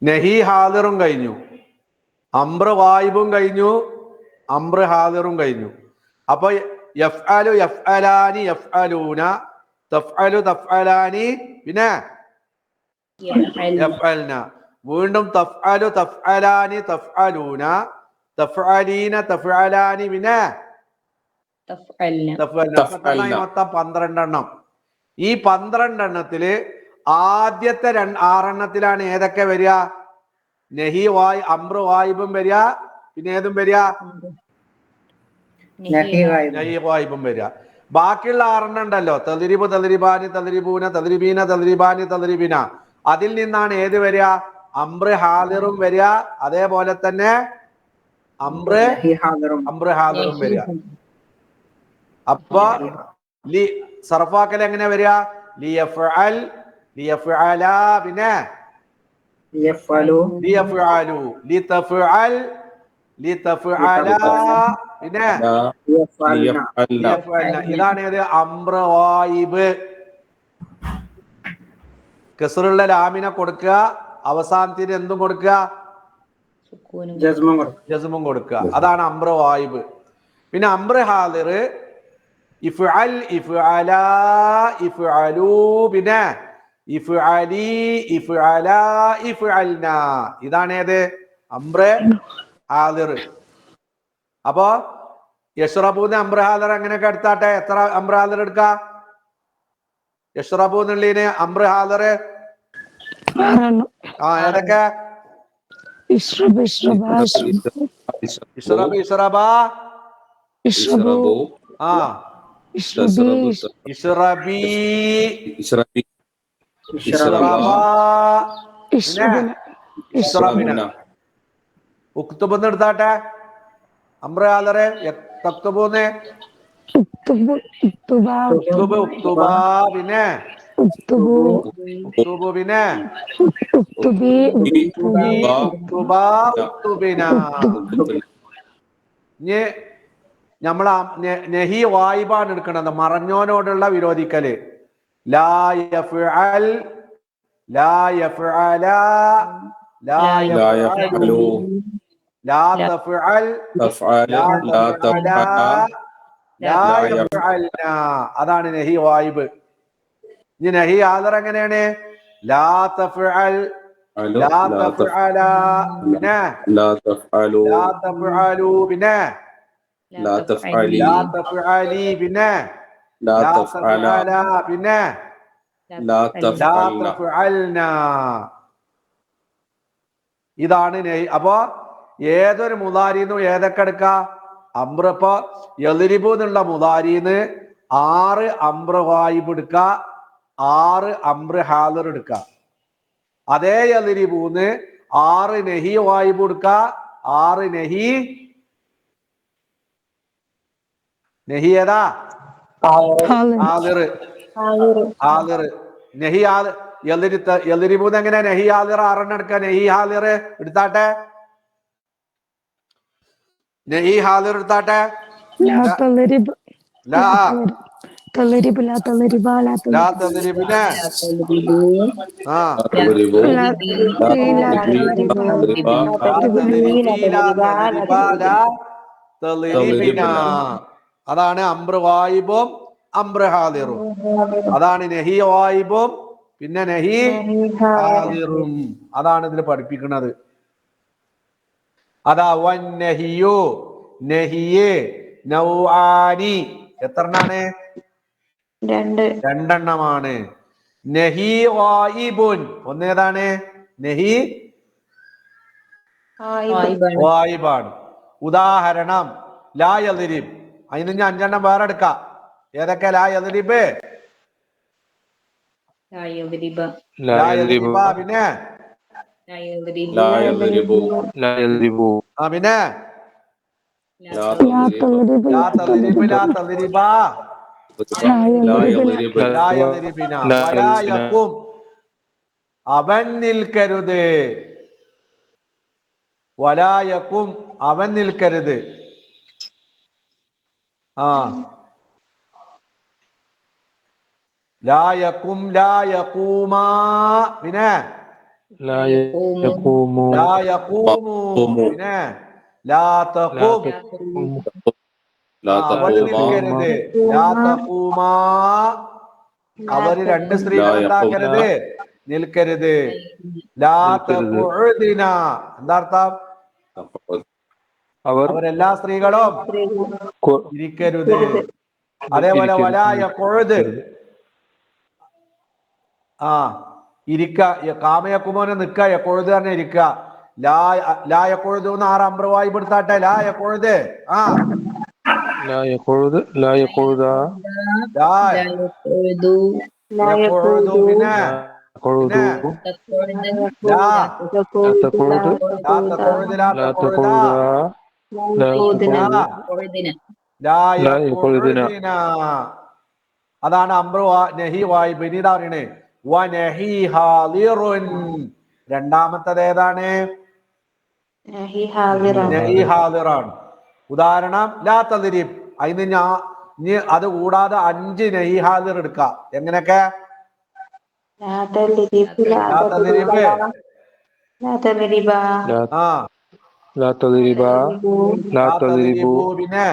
Speaker 2: നഹി ഹാളിറും കഴിഞ്ഞു. അംറ് വായിബും കഴിഞ്ഞു, അംറ് ഹാളിറും കഴിഞ്ഞു. അപ്പൊ യഫ്അലു യഫ്അലാനി യഫ്അലൂന തഫ്അലു തഫ്അലാനി പിന്നെ യഫ്അൽന. വീണ്ടും തഫ്അലു തഫ്അലാനി തഫ്അലൂന തഫ്അലീന തഫ്അലാനി പിന്നെ തഫ്അൽന. മൊത്തം 12 എണ്ണം. ഈ 12 എണ്ണത്തില് ആദ്യത്തെ 6 ഏതൊക്കെ വരിക? നഹി അംറ് വായിബും വരിക, പിന്നെ ഏതും വരിക? നഹി വായിബും വരിക. ബാക്കിയുള്ള 6 ഉണ്ടല്ലോ, തദ്രിബു തദ്രിബാനി തദ്രിബൂന തദ്രിബീന തദ്രിബാനി തദ്രിബിന. അതിൽ നിന്നാണ് ഏത് വരിക? അംറ് ഹാളിറും വരിക, അതേപോലെ തന്നെ അംറ് ഹാളിറും വരിക. അപ്പൊ സർഫാക്കൽ എങ്ങനെ വരിക? ലിയഫ്അൽ ലിയഫ്അല പിന്നെ ലിയഫ്അലു ലിതഫ്അൽ ലിതഫ്അല പിന്നെ ലിയഫ്അൽന. ഇതാണ് ഏത്? അംറ് വായിബ്. കസ്റുള്ള ലാമിനെ കൊടുക്കുക, അവസാനത്തിന് എന്തും കൊടുക്കുക? ജസ്മും കൊടുക്കുക. അതാണ് അംറ് വായിബ്. പിന്നെ അംറ് ഹാളിർ ഇഫ്അൽ ഇഫ്അല ഇഫ്അലു പിന്നെ ഇഫ്അലി ഇഫ്അല ഇഫ്അൽന. ഇതാണ് ഏത്? അംറ് ഹാദിർ. അപ്പോ യഷ്റബൂന്ന് അംറ് ഹാദിർ എങ്ങനെയൊക്കെ എടുത്താട്ടെ? എത്ര അംറ് ഹാദിർ എടുക്കാ? യഷ്റബൂ എന്നുള്ളതിന് അംറ് ഹാദിർ
Speaker 5: 6
Speaker 2: ഏതൊക്കെ?
Speaker 5: ഇഷ്റബ് ഇഷ്റബ
Speaker 2: ഇഷ്റബ് ഇഷ്റബാ
Speaker 5: ഇഷ്റബു ഇഷ്റബി
Speaker 2: ഇഷ്റബി
Speaker 6: ഇഷ്റബി
Speaker 2: ഇഷ്റബാ
Speaker 5: ഇഷ്റബിന
Speaker 2: ഇഷ്റബിന. ഉക്തുബെന്ന് എടുത്താട്ടെ അംറ് ഹാദിർ തക്തുബൂന്ന്
Speaker 5: ഉക്തുബു ഉക്തുബാ
Speaker 2: ഉക്തുബ് ഉക്തുബാ പിന്നെ
Speaker 5: ഉക്തുബു
Speaker 2: ഉക്തുബു പിന്നെ
Speaker 5: ഉക്തുബി
Speaker 2: ഉക്തുബാ ഉക്തുബിന. ഇനി നമ്മളെ നഹി വായിബാണ് എടുക്കണത്, മറഞ്ഞോനോടുള്ള വിരോധിക്കല്. ലാ യഫ്അൽ ലാ യഫ്അല ലാ യഫ്അലു ലാ തഫ്അൽ
Speaker 6: തഫ്അല ലാ തഫ്അല
Speaker 2: ലാ യഫ്അൽന. അതാണ് നഹി വായിബ്. ഇനി നഹി ഹാദിർ എങ്ങനെയാണ്? ലാ തഫ്അൽ ലാ തഫ്അല പിന്നെ
Speaker 6: ലാ തഫ്അലു
Speaker 2: ലാ തഫ്അലു പിന്നെ
Speaker 6: ലാ തഫ്അലി
Speaker 2: ലാ തഫ്അലി പിന്നെ
Speaker 6: ലാ
Speaker 2: ലാ
Speaker 6: തഫ്അല
Speaker 2: തഫ്അല പിന്നെ
Speaker 6: ലാ
Speaker 2: ലാ
Speaker 6: തഫ്അൽന.
Speaker 2: തഫ്അൽന. ഇതാണ് അപ്പോ ഏതൊരു മുദാരിന്നും ഏതൊക്കെ എടുക്ക? അംറ്. ഇപ്പൊ യദ്രിബു എന്നുള്ള മുദാരിന്ന് 6 അംറ് ഗായിബ് എടുക്ക, 6 അംറ് ഹാദിർ എടുക്ക. അതേ യദ്രിബൂന്ന് 6 നഹി ഗായിബ് എടുക്ക, 6 നഹി ഏതാ? ഹാദിർ. ഹാദിർ നഹി യദ്രിബൂന്ന് എങ്ങനെ നഹി ഹാദിർ 6 എടുക്ക? നഹി ഹാദിർ എടുത്താട്ടെ, നഹി ഹാദിർ എടുത്താട്ടെ.
Speaker 5: ലാ തളരിബ്
Speaker 2: ലാ
Speaker 5: തളരിബ് ലാ തളരിബ ലാ
Speaker 2: ലാ
Speaker 5: തളരിബ
Speaker 2: തദ്രിബിനെ
Speaker 6: തദ്രിബു
Speaker 5: ലാ ലാ തളരിബ
Speaker 2: അതാണ് അംറ് ഗായിബും അംറ് ഹാദിറും. അതാണ് നഹി ഗായിബും പിന്നെ നഹി ഹാദിറും. അതാണ് ഇതിൽ പഠിപ്പിക്കുന്നത്. അതാ വന്നഹിയു നഹിയ് നൗആനി എത്രണ്ണാണ്?
Speaker 3: 2
Speaker 2: രണ്ടെണ്ണമാണ്. നഹി ഗായിബുൻ ഒന്നേതാണ്? നഹി ഗായിബാണ്. ഉദാഹരണം ലാ യദ്രിബ്. അതിന് ഞാൻ 5 വേറെ എടുക്കാം. ഏതൊക്കെ? ലാ യദ്രിബ് ലാ യദ്രിബ പിന്നെ
Speaker 6: ലാ യദ്രിബു
Speaker 4: لا يضربوا
Speaker 2: പിന്നെ
Speaker 6: ലാ
Speaker 5: ലാ
Speaker 6: തദ്രിബു
Speaker 5: തളരിബ്
Speaker 2: ലാ തദ്രിബ് ലാ തദ്രിബ
Speaker 6: ലാ യദ്രിബു
Speaker 2: ലാ യദ്രിബിന വലാ യഖും അവൻ നിൽക്കരുത്. വലാ യഖും അവൻ നിൽക്കരുത്. ലാ യഖും ലാ യഖൂമാ പിന്നെ
Speaker 4: لا يقوموا
Speaker 2: ലാ യഖൂമു പിന്നെ ലാ തഖും
Speaker 6: ലാ
Speaker 2: അവര്
Speaker 6: തഖൂമ
Speaker 2: നിൽക്കരുത്. ലാ തഖൂമാ അവര് 2 സ്ത്രീകൾ
Speaker 6: ലാ
Speaker 2: എന്താക്കരുത്? നിൽക്കരുത്. ലാ തഖുദിന എന്താ അർത്ഥം?
Speaker 4: അവർ
Speaker 2: അവരെല്ലാ സ്ത്രീകളും ഇരിക്കരുത്. അതേപോലെ വലാ യഖുദ് ഇരിക്ക. കാമയക്കുമോനെ നിക്ക, യഖുദ് തന്നെ ഇരിക്ക. ലാ യഖുദു എന്ന് 6 അംറ് ഗായിബ് എടുത്താട്ടെ. ലാ യഖുദ്
Speaker 4: لا يقعد لا يقعد
Speaker 2: ലാ യഖുദു പിന്നെ
Speaker 4: يقعد
Speaker 2: ലാ
Speaker 4: لا تقعد
Speaker 2: ലാ തഖുദ് ലാ
Speaker 4: لا
Speaker 2: തഖുദ
Speaker 4: تقعد لا تقعد
Speaker 2: ലാ
Speaker 4: لا يقعدنا
Speaker 2: യഖുദിന. അതാണ് അംറ് നഹി ഗായിബ്. ഇനി ഇതാ പറയണേ വനഹി ഹാദിറുൻ. രണ്ടാമത്തത് ഏതാണ്? നഹി ഹാദിറാണ്. ഉദാഹരണം ലാ തദ്രിബ്. അതിന് ഇനി അത് കൂടാതെ 5 നഹി ഹാദിർ എടുക്കാം. എങ്ങനെയൊക്കെ? ലാ തദ്രിബ്
Speaker 4: لا لا تضربا لا تضربوا
Speaker 2: പിന്നെ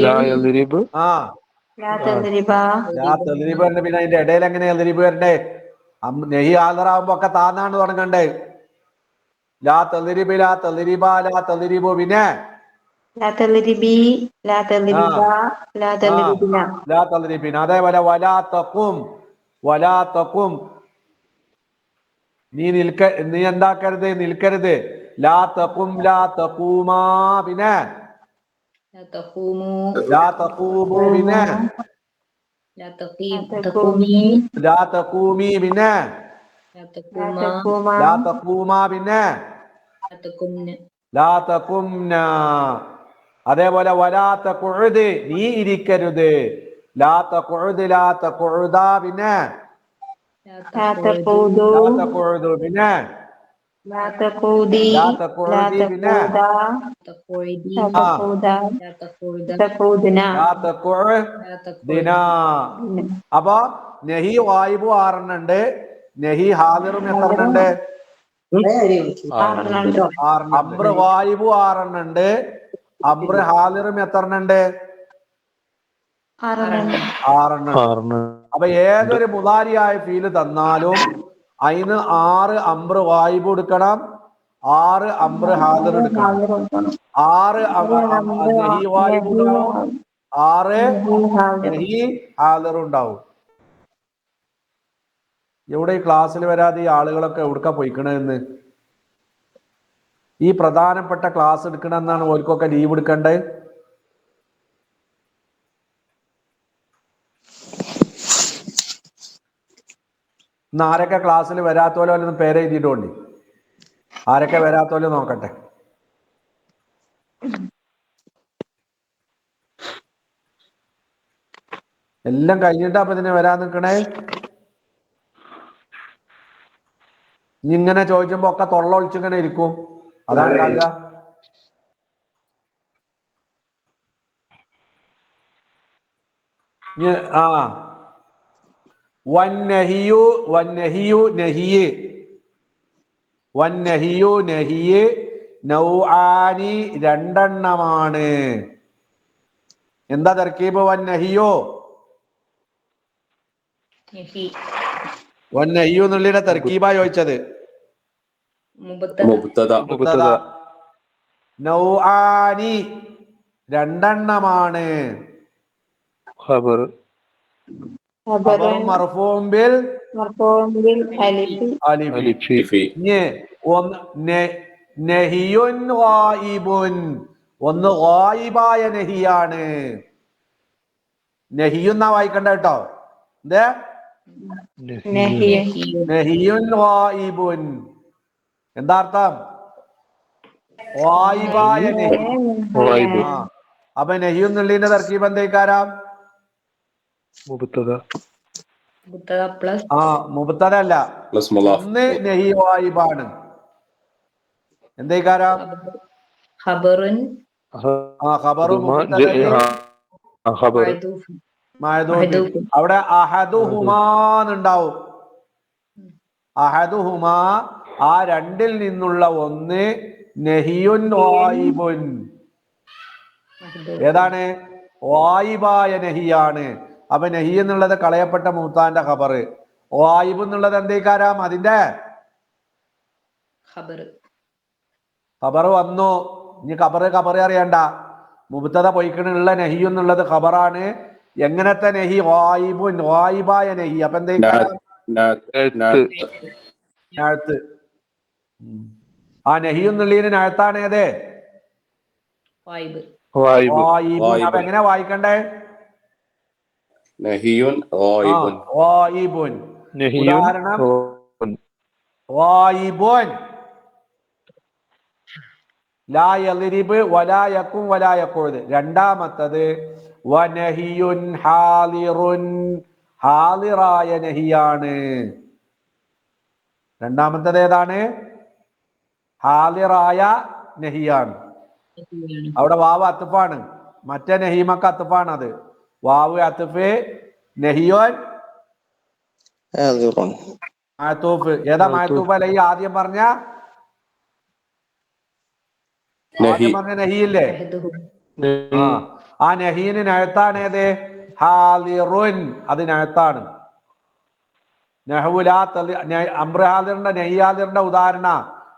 Speaker 4: لا يضرب
Speaker 2: ലാ തദ്രിബ് പിന്നെ അതിന്റെ ഇടയിൽ എങ്ങനെ തദ്രിബ് വരണ്ടേ? നഹി ഹാദിറാവുമ്പോ ഒക്കെ താന്നാണ് തുടങ്ങണ്ടേ. ലാ തളിരിബ് ലാ തളിരിബ ലാ തളിരിബു പിന്നെ
Speaker 3: ലാ തളിരിബി ലാ തളിരിബ ലാ തളിരിബിന
Speaker 2: ലാ തളിരിബിൻ. അതേപോലെ വലാ തഖും വലാ തഖും നീ എന്താക്കരുത്, നിൽക്കരുത്. ലാ തഖും ലാ തഖൂമാ പിന്നെ
Speaker 3: ലാ തഖൂമു
Speaker 2: ലാ തഖൂമു പിന്നെ
Speaker 3: ലാ തഖൂമി
Speaker 2: ലാ തഖൂമി പിന്നെ
Speaker 3: ലാ തഖൂമ
Speaker 2: ലാ തഖൂമാ പിന്നെ
Speaker 3: ലാ തഖുംന
Speaker 2: ലാ തഖുംന. അതേപോലെ വലാ തഖുദ് നീ ഇരിക്കരുത്. ലാ തഖുദ് ലാ തഖുദാ പിന്നെ
Speaker 3: ലാ തഖൂദു
Speaker 2: ലാ തഖുദു പിന്നെ
Speaker 3: ലാ തഖൂദി
Speaker 2: ലാ
Speaker 3: ലാ
Speaker 2: തഖുദി പിന്നെ
Speaker 3: തഖൂദ തഖൂദി ലാ തഖൂദ ലാ തഖൂദ തഖൂദന
Speaker 2: ലാ തഖുദിന. അപ്പൊ നഹി വായിബു 6 ഉണ്ട്, നഹി ഹാദിറും എത്ര ഉണ്ട്? 6. അംറ് വായിബു 6 ഉണ്ട്, അംറ് ഹാദിറും എത്ര ഉണ്ട്? 6. അപ്പൊ ഏതൊരു മുദാരിയായ ഫീല് തന്നാലും അതിന് 6 അംറ് വായിബ് എടുക്കണം, 6 അംറ് ഹാദിർ എടുക്കണം. 6 നഹി വായിബ് ഉണ്ടാവും, 6 നഹി ഹാദിർ ഉണ്ടാവും. എവിടെ ഈ ക്ലാസ്സിൽ വരാതെ ഈ ആളുകളൊക്കെ എവിടുക്കാ പോയിക്കണെന്ന്? ഈ പ്രധാനപ്പെട്ട ക്ലാസ് എടുക്കണമെന്നാണ് ഓർക്കൊക്കെ ലീവ് എടുക്കേണ്ടത്. ഇന്ന് ആരൊക്കെ ക്ലാസ്സിൽ വരാത്തോലോ ഒന്ന് പേര് എഴുതിയിട്ടുണ്ട്. ആരൊക്കെ വരാത്തോലോ നോക്കട്ടെ. എല്ലാം കഴിഞ്ഞിട്ടാ അപ്പൊ ഇതിന് വരാൻ നിൽക്കണേ. ഇനി ഇങ്ങനെ ചോദിക്കുമ്പോ ഒക്കെ തൊള്ള ഒളിച്ചിങ്ങനെ ഇരിക്കും. അതാണ് ഉണ്ടാകുക. ആ വന്നഹിയു വന്നഹിയു നഹിയ് വന്നഹിയു നഹിയ് നൗആനി 2 എണ്ണമാണ്. എന്താ തർക്കീബ്? വന്നഹിയോ വന്നഹിയു എന്നുള്ളതിന്റെ തർക്കീബാ ചോദിച്ചത്.
Speaker 6: മുബ്തദ
Speaker 2: നൗആനി 2 എണ്ണമാണ്.
Speaker 4: ഖബർ
Speaker 2: ഖബറും മർഫൂഉം ബിൽ
Speaker 4: അലിഫി
Speaker 2: നഹിയുൻ ഗായിബുൻ. ഒന്ന് ഗായിബായ നഹിയാണ്. നഹിയുന്നാ വായിക്കണ്ട കേട്ടോ. എന്തേ? നഹിയുൻ ഗായിബുൻ. എന്താ അർത്ഥം? ഗായിബായ നഹി. അപ്പൊ നഹിയുന്നുള്ളതിന്റെ തർക്കീബ് എന്തേക്കാരാം?
Speaker 4: മുബ്തദ
Speaker 3: പ്ലസ്
Speaker 2: മുബ്തദ അല്ല, ഒന്ന് നഹി ഗായിബാണ്. എന്തേക്കാരാം?
Speaker 3: ഖബറുൻ
Speaker 2: ഖബറും അവിടെ അഹദുഹുമാന്നുണ്ടാവും. അഹദുഹുമാ ആ 2-ൽ നിന്നുള്ള ഒന്ന് നഹിയുൻ ഗായിബുൻ. ഏതാണ്? ഗായിബായ നഹിയാണ്. അപ്പൊ നഹി എന്നുള്ളത് കളയപ്പെട്ട മൂത്താന്റെ ഖബർ. ഗായിബ് എന്നുള്ളത് എന്തേക്കാരാം? അതിന്റെ ഖബർ വന്നു. ഇനി ഖബർ അറിയണ്ട. മുബ്തദ പൊയ്ക്കണുള്ള നഹി എന്നുള്ളത് ഖബറാണ്. എങ്ങനത്തെ നഹി? ഗായിബുൻ, ഗായിബായ നഹി. അപ്പൊ എന്തേക്കാരാം? നഅത്ത്. ആ നഹി എന്നുള്ളതിന് നഅത്താണ് ഏത്? ഗായിബുൻ. അപ്പൊ എങ്ങനെ വായിക്കണ്ടേ?
Speaker 6: നഹിയുൻ ഗായിബുൻ.
Speaker 2: ഉദാഹരണം ഗായിബുൻ ലാ യളിരിബ് വലാ യഖും വലാ യഖൂദ്. രണ്ടാമത്തത് വനഹിയുൻ ഹാലിറുൻ. ഹാലിറായ നഹിയാണ്. രണ്ടാമത്തത് ഏതാണ്? ഹാലിറായ നഹിയാണ്. അവിടെ വാവ് അത്തുഫാണ്. മറ്റേ നഹീമക്ക് അത്തുഫാണ്. അത് വാവ് അത്തുഫ്, നഹിയോൻ മാത്തൂഫ്. ഏതാ മാത്തൂഫ്? അല്ല ഈ ആദ്യം പറഞ്ഞ നഹിയില്ലേ? ആ നഹീന് നഅത്താണ് ഏത്? ഹാലിറുൻ. അത് നഅത്താണ്. നഹ്വുലാ അംറ് ഹാദിറിന്റെ നഹി ഹാദിറിന്റെ ഉദാഹരണ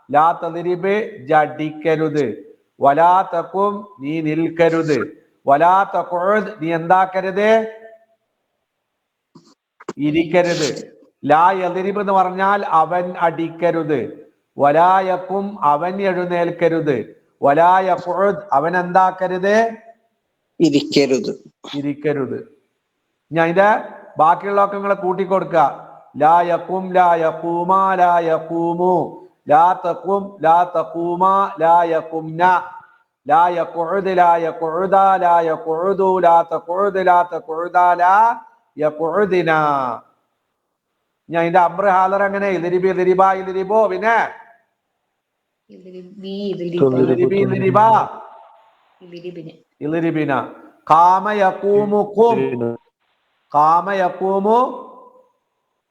Speaker 2: ലാ തദ്രിബ് ജടിക്കരുത്, വലാ തഖും നീ നിൽക്കരുത്, വലാ തഖുദ് നീ എന്താക്കരുത് ഇരിക്കരുത്, ലാ യദ്രിബ് എന്ന് പറഞ്ഞാൽ അവൻ അടിക്കരുത്, വലാ യഖും അവൻ എഴുന്നേൽക്കരുത്, വലാ യഖുദ് അവൻ എന്താക്കരുത് ഇരിക്കരുത്. ഞാൻ ഇതിന്റെ ബാക്കിയുള്ളതൊക്കെ നിങ്ങളെ കൂട്ടിക്കൊടുക്ക. ലാ യഖും ലാ യഖൂമാ ലാ യഖൂമു, ലാ തഖും ലാ തഖൂമാ ലാ യഖുംന, ലാ യഖുദ് ലാ യഖുദാ ലാ യഖുദു ലാ തഖുദ് ലാ തഖുദാ ലാ യഖുദിന. ഞാൻ ഇതിന്റെ അംറ് ഹാലർ എങ്ങനെ ഇദ്രിബ് ഇദ്രിബാ ഇദ്രിബോ, പിന്നെ ഇദ്രിബി ഇദ്രിബാ ഇദ്രിബിന. ഖാമ യഖൂമു ഖും, ഖാമ യഖൂമു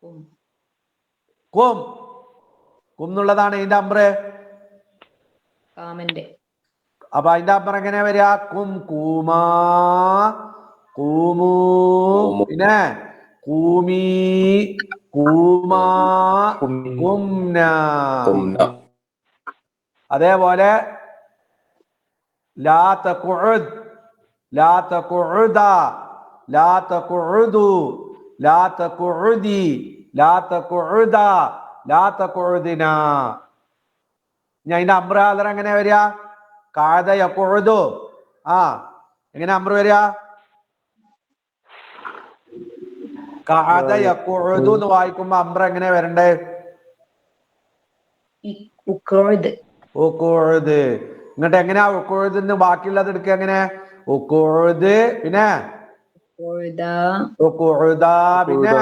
Speaker 2: ഖും, ഖും എന്നുള്ളതാണ് ഇതിന്റെ അംറ്. അപ്പൊ അതിന്റെ അംറ് എങ്ങനെ വരിക? ഖും ഖൂമാ ഖൂമൂ, പിന്നെ ഖൂമീ ഖൂമാ ഖുംന. അതേപോലെ ലാ തഖുദ് ലാ തഖുദാ ലാ തഖുദു ലാ തഖുദി ലാ തഖുദാ ലാ തഖുദിന. ഞാൻ ഇതിന്റെ അംറ് ഹാലർ എങ്ങനെ വരിക? ഖഅദ യഖുദു, എങ്ങനെ അംറ് വരിക? ഖഅദ യഖുദു എന്ന് വായിക്കുമ്പോ അംറ് എങ്ങനെ വരണ്ടേ? ഉഖുദ്. ഇങ്ങോട്ട് എങ്ങനെയാ ഉഖുദ് എന്ന് ബാക്കിയുള്ളത് എടുക്കുക? എങ്ങനെ? ഉഖുദ്, പിന്നെ ഉഖുദാ, പിന്നെ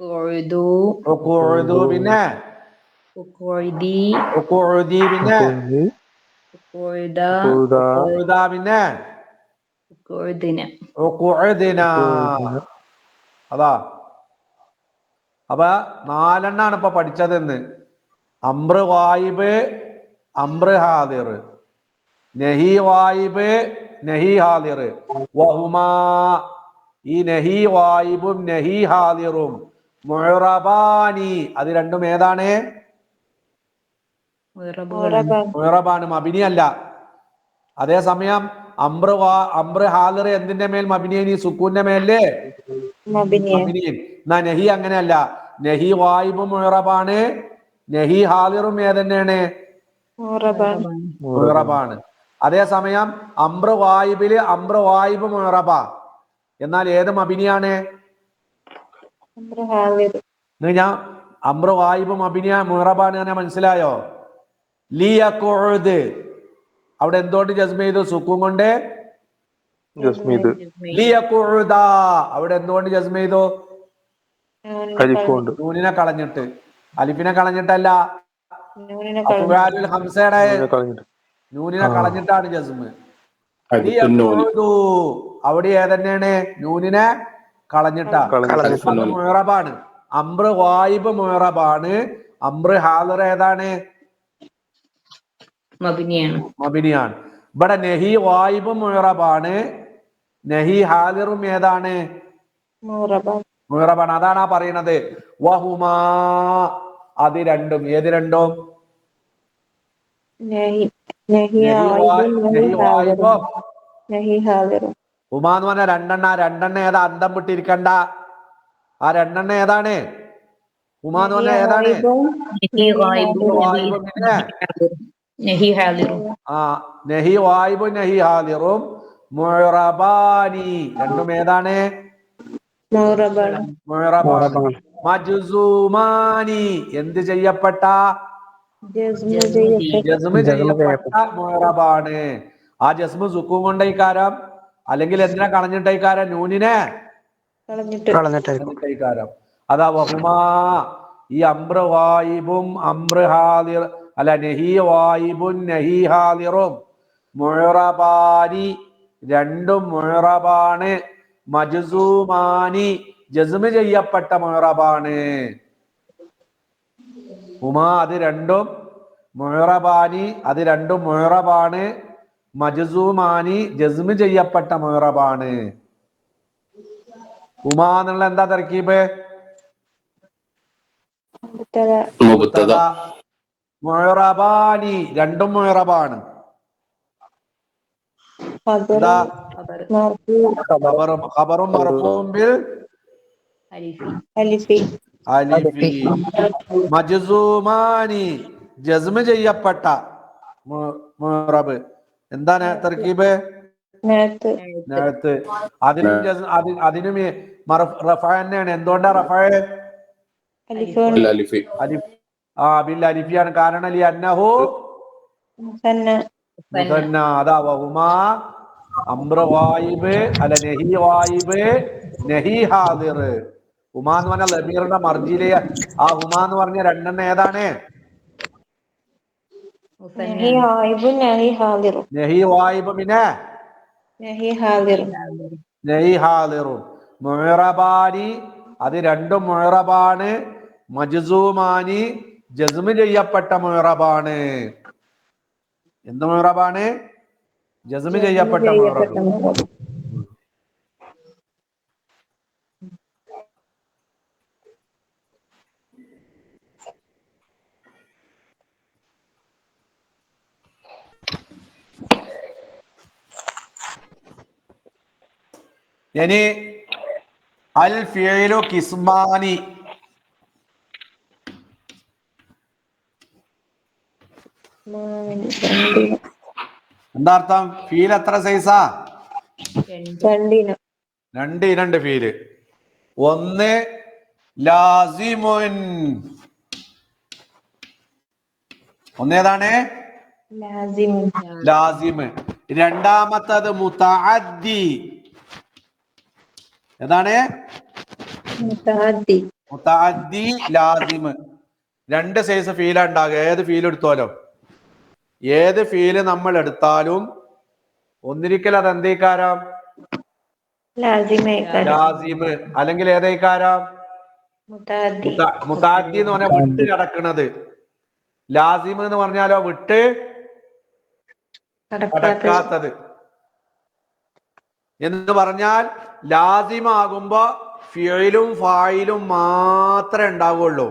Speaker 2: ഉഖുദു, പിന്നെ ഉഖുദി, പിന്നെ ഉഖുദാ, പിന്നെ ഉഖുദിന. അതാ. അപ്പൊ 4 ഇപ്പൊ പഠിച്ചതെന്ന്. അംറ് ഗായിബ്, അംറ് ഹാദിർ, നഹി ഗായിബ്, നഹി ഹാദിർ. വഹുമാ, ഈ നഹി ഗായിബും നഹി ഹാദിറും മുഅറബാനി, അത് രണ്ടും ഏതാണ്? മുഅറബാണ്, മബിനി അല്ല. അതേസമയം അംറ് ഹാദിർ എന്തിന്റെ മേൽ മബിനിയൻ? സുക്കൂന്റെ മേലേ മബിനിയൻ. എന്നാ നഹി അങ്ങനെയല്ല, നഹി ഗായിബും മുഅറബാണ്, നഹി ഹാദിറും ഏതന്നെയാണ്? മുഅറബാണ്. അതേസമയം അംറ് ഗായിബില് അംറ് ഗായിബ് മുഅറബ, എന്നാൽ ഏത് മബിനിയാണ്? ഞാൻ അംറ് ഗായിബ് മബിനിയ മുഅറബാണ് എന്ന് മനസ്സിലായോ? ലിയഖുദ് അവിടെ എന്തുകൊണ്ട് ജസ്മ ചെയ്തു? സുക്കൂൻ കൊണ്ട്. ലിയഖുദാ അവിടെ എന്തുകൊണ്ട് ജസ്മ ചെയ്തു? നൂനിനെ കളഞ്ഞിട്ട്. അലിഫിനെ കളഞ്ഞിട്ടല്ല, അഫ്ആലുൽ ഹംസയുടെ നൂനിനെ കളഞ്ഞിട്ടാണ് ജസ്മ്. അവിടെ ഏതന്നെയാണ്? നൂനിനെ കളഞ്ഞിട്ടാ. മുഅറബാണ്. അംറ് ഗായിബ് മുഅറബാണ്, അംറ് ഹാദിർ ഏതാണ്? മബിനിയാണ്. ഇവിടെ നഹി ഗായിബ് മുഅറബാണ്, നഹി ഹാദിറും ഏതാണ്? മുഅറബാണ്. അതാണ് പറയുന്നത്. വഹുമാ, അത് രണ്ടും. ഏത് രണ്ടും? ഉമാ എന്ന് പറഞ്ഞ രണ്ടെണ്ണ ഏതാ? അന്തം വിട്ടിരിക്കണ്ട. ആ രണ്ടെണ്ണ ഏതാണ്? ഉമാ എന്ന് പറഞ്ഞ ഏതാണ്? നഹി ഗായിബും നഹി ഹാദിറും മുഅറബാനി, രണ്ടും ഏതാണ്? മുഅറബാണ്. മജ്സൂമാനി, എന്ത് ചെയ്യപ്പെട്ട? ജസ്മ് ചെയ്യപ്പെട്ട മുഅറബാണ്. ആ ജസ്മ് സുക്കൂൻ കൊണ്ടൈക്കാരം, അല്ലെങ്കിൽ എന്തിനാ കളഞ്ഞിട്ടൈക്കാരം? നൂനിനെ കളഞ്ഞിട്ടൈക്കാരം. അതാ വഹുമാ, ഈ അംറ് ഗായിബും അംറ് ഹാദിർ അല്ല, നഹി ഗായിബും നഹി ഹാദിറും മുഅറബാനി, രണ്ടും മുഅറബാണ്. മജ്സൂമാനി, ജസ്മ് ചെയ്യപ്പെട്ട മുഅറബാണ്. ഹുമാ, അത് രണ്ടും മുഅറബാനി, അത് രണ്ടും മുഅറബാണ്. മജ്സൂമാനി, ജസ്മ് ചെയ്യപ്പെട്ട മുഅറബാണ്. ഹുമാ എന്നുള്ള എന്താ തർക്കീബ്? മുബ്തദ. മുഅറബാനി രണ്ടും മുഅറബാണ്. എന്താ? ഖബറും മർഫൂഉം ബിൽ
Speaker 3: അലിഫി
Speaker 2: അലിഫി. മജ്സൂമാനി ജസ്മ് ചെയ്യപ്പെട്ട മുഅറബ്. എന്താണ് തർക്കീബ്? നേരത്ത്. അതിനും റഫഅ തന്നെയാണ്. എന്തുകൊണ്ടാ റഫഅ?
Speaker 6: അലിഫി.
Speaker 2: ബിൽ അലിഫിയാണ്. കാരണം ലി അന്നഹു മുസന്ന. അതാ വഹുമാ അംറ ഗായിബ് അല്ല നഹി ഗായിബ് നഹി ഹാദിർ. ഹുമാ എന്ന് പറഞ്ഞ ലമീറിന്റെ മർജിയിലെ ആ ഹുമാ എന്ന് പറഞ്ഞ രണ്ടെണ്ണം ഏതാണ്?
Speaker 3: നഹി ഗായിബും നഹി ഹാദിറും.
Speaker 2: നഹി ഗായിബ് പിന്നെ
Speaker 3: നഹി ഹാദിറും.
Speaker 2: നഹി ഹാദിറും. മുഅറബാനി അത് രണ്ടും മുഅറബാണ്. മജ്സൂമാനി ജസ്മ് ചെയ്യപ്പെട്ട മുഅറബാണ്. എന്ത് മുഅറബാണ്? ജസ്മ് ചെയ്യപ്പെട്ട മുഅറബ്. ഇനി അൽ ഫിഅലു കിസ്മാനി. എന്താ അർത്ഥം? ഫീൽ എത്ര സൈസാ? രണ്ട് ഇനണ്ട് ഫീല്. ഒന്ന് ലാസിമുൻ. ഒന്നേതാണ്? ലാസിമ്. രണ്ടാമത്തത് മുതഅദ്ദി. ഏതാണ്? മുതഅദ്ദി ലാസിമ്. രണ്ട് സൈസ് ഫീലാ ഉണ്ടാകുക. ഏത് ഫീൽ എടുത്തോലോ, ഏത് ഫീല് നമ്മൾ എടുത്താലും ഒന്നിരിക്കൽ അത് എന്തേക്കാരം? ലാസിമ്. അല്ലെങ്കിൽ ഏതേക്കാരം? മുതഅദ്ദി എന്ന് പറഞ്ഞാൽ വിട്ട് കിടക്കുന്നത്. ലാസിമ് എന്ന് പറഞ്ഞാലോ വിട്ട് കിടക്കാത്തത്. എന്ന് പറഞ്ഞാൽ ലാസിമാകുമ്പോ ഫിഅലും ഫായിലും മാത്രമേ ഉണ്ടാവുള്ളൂ.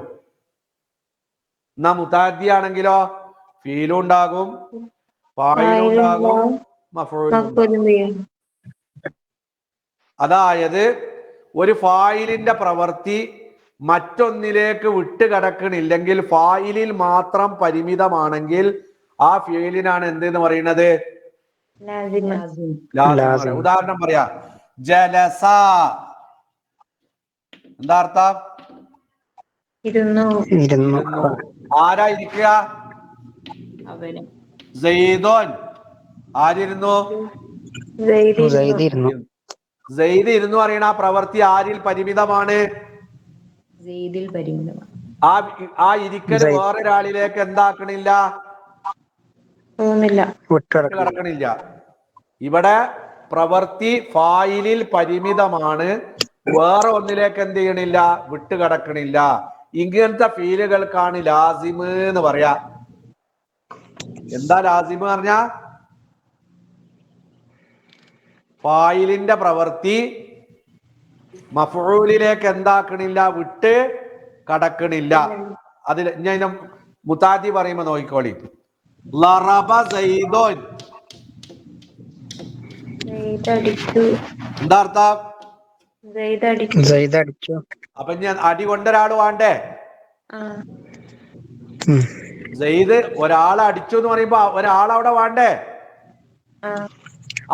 Speaker 2: എന്നാ മുതഅദ്ദി ആണെങ്കിലോ ഫീലും ഉണ്ടാകും, ഫായിലും ഉണ്ടാകും, മഫ്ഊലും ഉണ്ടാകും. അതായത് ഒരു ഫായിലിന്റെ പ്രവൃത്തി മറ്റൊന്നിലേക്ക് വിട്ടുകിടക്കണില്ലെങ്കിൽ, ഫായിലിൽ മാത്രം പരിമിതമാണെങ്കിൽ ആ ഫിഅലിനാണ് എന്തെന്ന് പറയുന്നത്? ലാസിം. ഉദാഹരണം പറയാ, ജലസ. എന്താ അർത്ഥം? ഇരുന്നു. ആരാ ഇരിക്കുക? സെയ്ദോൻ. ആരിരുന്നു? സെയ്ദ് ഇരുന്നു പറയണ ആ പ്രവൃത്തി ആരിൽ പരിമിതമാണ്? ആ ഇരിക്കൽ വേറൊരാളിലേക്ക് എന്താക്കണില്ല? കിടക്കണില്ല. ഇവിടെ പ്രവൃത്തി ഫായിലിൽ പരിമിതമാണ്, വേറെ ഒന്നിലേക്ക് എന്ത് ചെയ്യണില്ല? വിട്ടുകിടക്കണില്ല. ഇങ്ങനത്തെ ഫീലുകൾക്കാണ് ലാസിമ് എന്ന് പറയാ. എന്താ ലാസിമ് പറഞ്ഞ? ഫായിലിന്റെ പ്രവൃത്തി മഫ്ഊലിലേക്ക് എന്താക്കണില്ല? വിട്ട് കടക്കണില്ല. അതിൽ ഞാൻ മുതഅദ്ദി പറയുമ്പോ നോക്കിക്കോളി. ലറബ സൈദുൻ. എന്താ അർത്ഥം? അപ്പൊ ഞാൻ അടി കൊണ്ടൊരാള് വേണ്ടേ? സെയ്ദ് ഒരാളെ അടിച്ചു എന്ന് പറയുമ്പോ ഒരാളവിടെ വേണ്ടേ?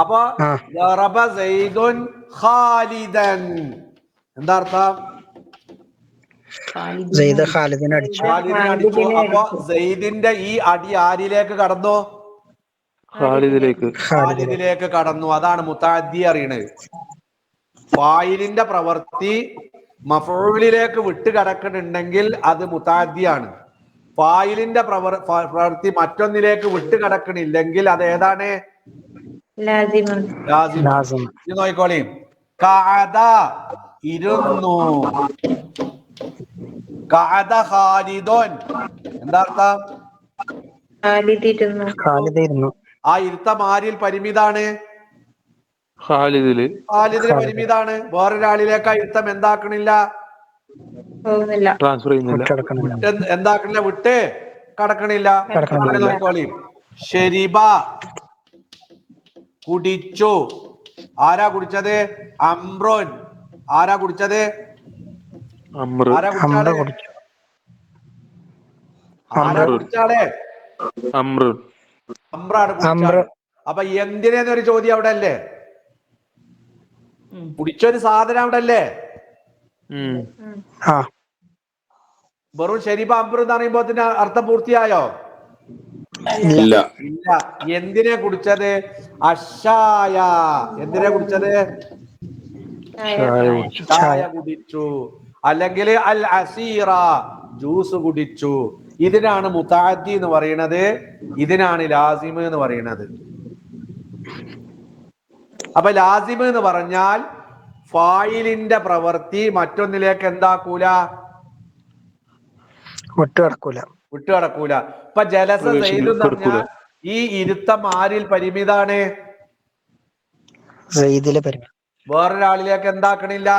Speaker 2: അപ്പൊ ലറബ സൈദുൻ ഖാലിദൻ. എന്താ അർത്ഥം? ഖാലിദിനെ അടിച്ചു. അപ്പൊ സെയ്ദിന്റെ ഈ അടി ആരിലേക്ക് കടന്നു? ഖാലിദിലേക്ക് കടന്നു. അതാണ് മുതഅദ്ദി അറിയണത്. ഫായിലിന്റെ പ്രവൃത്തി മഫ്ഊലിലേക്ക് വിട്ട് കിടക്കുന്നുണ്ടെങ്കിൽ അത് മുതഅദ്ദിയാണ്. ഫായിലിന്റെ പ്രവൃത്തി മറ്റൊന്നിലേക്ക് വിട്ട് കിടക്കണില്ലെങ്കിൽ അത് ഏതാണ്? ലാസിം. നോക്കിക്കോളി. ഖഅദ ഇരുന്നു. ഖഅദ ഖാലിദുൻ. എന്താ അർത്ഥം? ഖാലിദ്. ആ ഇരുത്തം ആരിൽ പരിമിതാണ്? ഖാലിദില് പരിമിതാണ്. വേറൊരാളിലേക്ക് ആ ഇരുത്തം എന്താക്കണില്ല? ട്രാൻസ്ഫർ ചെയ്യുന്നില്ല. എന്താക്കണില്ല? വിട്ട് കടക്കണില്ല. നോക്കോളി. ഷെരിബ കുടിച്ചു. ആരാ കുടിച്ചത്? അംറോൻ. ആരാ കുടിച്ചത്? ആരാ കുടിച്ചാളെ? അമ്രാണ് കുടിച്ചാള്. അപ്പൊ എന്തിനൊരു ചോദ്യം അവിടെ അല്ലേ? കുടിച്ചൊരു സാധനം അവിടെ അല്ലേ? വെറും ഷെരീബ അംബ്രു എന്ന് പറയുമ്പോ അർത്ഥം പൂർത്തിയായോ?
Speaker 6: ഇല്ല.
Speaker 2: ഇല്ല. എന്തിനെ കുടിച്ചത്? അഷായ. എന്തിനെ കുടിച്ചത്? ചായ കുടിച്ചു. അല്ലെങ്കിൽ അൽ അസീറ, ജ്യൂസ് കുടിച്ചു. ഇതിനാണ് മുതഅദ്ദി എന്ന് പറയുന്നത്. ഇതിനാണ് ലാസിം എന്ന് പറയുന്നത്. അപ്പൊ ലാസിം എന്ന് പറഞ്ഞാൽ ഫായിലിന്റെ പ്രവൃത്തി മറ്റൊന്നിലേക്ക് എന്താക്കൂല? വിട്ടുകിടക്കൂല. ഇപ്പൊ ജലസ സെയ്ദ് എന്ന് പറഞ്ഞാൽ ഈ ഇരുത്തം ആരിൽ പരിമിതാണ്? വേറൊരാളിലേക്ക് എന്താക്കണില്ല?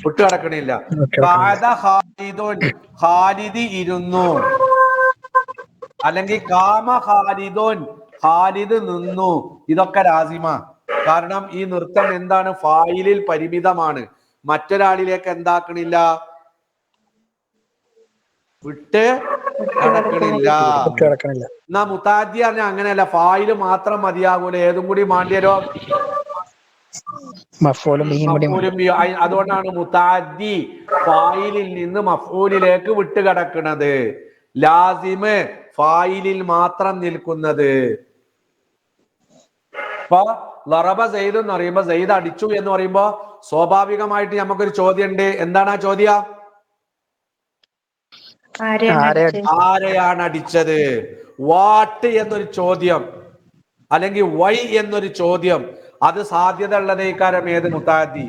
Speaker 2: വിട്ടുകിടക്കണില്ല. ഖാലിദ് ഇരുന്നു, അല്ലെങ്കിൽ കാമ ഖാലിദുൻ, ഖാലിദ് നിന്നു. ഇതൊക്കെ ലാസിമ. കാരണം ഈ നൃത്തം എന്താണ്? ഫായിലിൽ പരിമിതമാണ്. മറ്റൊരാളിലേക്ക് എന്താക്കണില്ല? വിട്ട് കിടക്കണില്ല. എന്നാ മുതഅദ്ദി പറഞ്ഞാൽ അങ്ങനെയല്ല. ഫായില് മാത്രം മതിയാകൂല, ഏതും കൂടി മാണ്ടിയരോ? അതുകൊണ്ടാണ് മുതഅദ്ദി ഫായിലിൽ നിന്ന് മഫ്ഊലിലേക്ക് വിട്ടുകിടക്കുന്നത്. ലാസിമ് ഫായിലിൽ മാത്രം നിൽക്കുന്നത്. ഇപ്പൊ ലറബ സെയ്ദ് എന്ന് പറയുമ്പോ സെയ്ദ് അടിച്ചു എന്ന് പറയുമ്പോ സ്വാഭാവികമായിട്ട് നമുക്കൊരു ചോദ്യം ഉണ്ട്. എന്താണ് ആ ചോദ്യം? ആരെയാണ് അടിച്ചത്? വാട്ട് എന്നൊരു ചോദ്യം, അല്ലെങ്കിൽ വൈ എന്നൊരു ചോദ്യം. അത് സാധ്യത ഉള്ളതേക്കാരം ഏത്? മുതഅദ്ദി.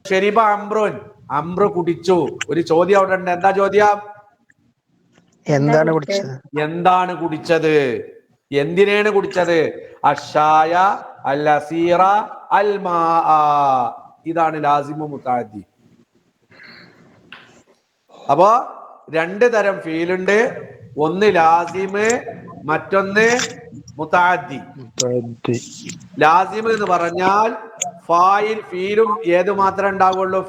Speaker 2: ഷെരിബ അംറുൻ, അംറു കുടിച്ചു. ഒരു ചോദ്യം അവിടെ ഉണ്ട്. എന്താ ചോദ്യം? എന്താണ് കുടിച്ചത്? എന്തിനാണ് കുടിച്ചത്? അഷായ, അൽ അസീറ, അൽ മാ. ഇതാണ് ലാസിമു മുതഅദ്ദി. അപ്പോ രണ്ട് തരം ഫീലുണ്ട്. ഒന്ന് ലാസിമ്, മറ്റൊന്ന് മുതഅദ്ദി. ലാസിമ് എന്ന് പറഞ്ഞാൽ ഫീലും ഏത് മാത്രമേ ഉണ്ടാവുള്ളൂ?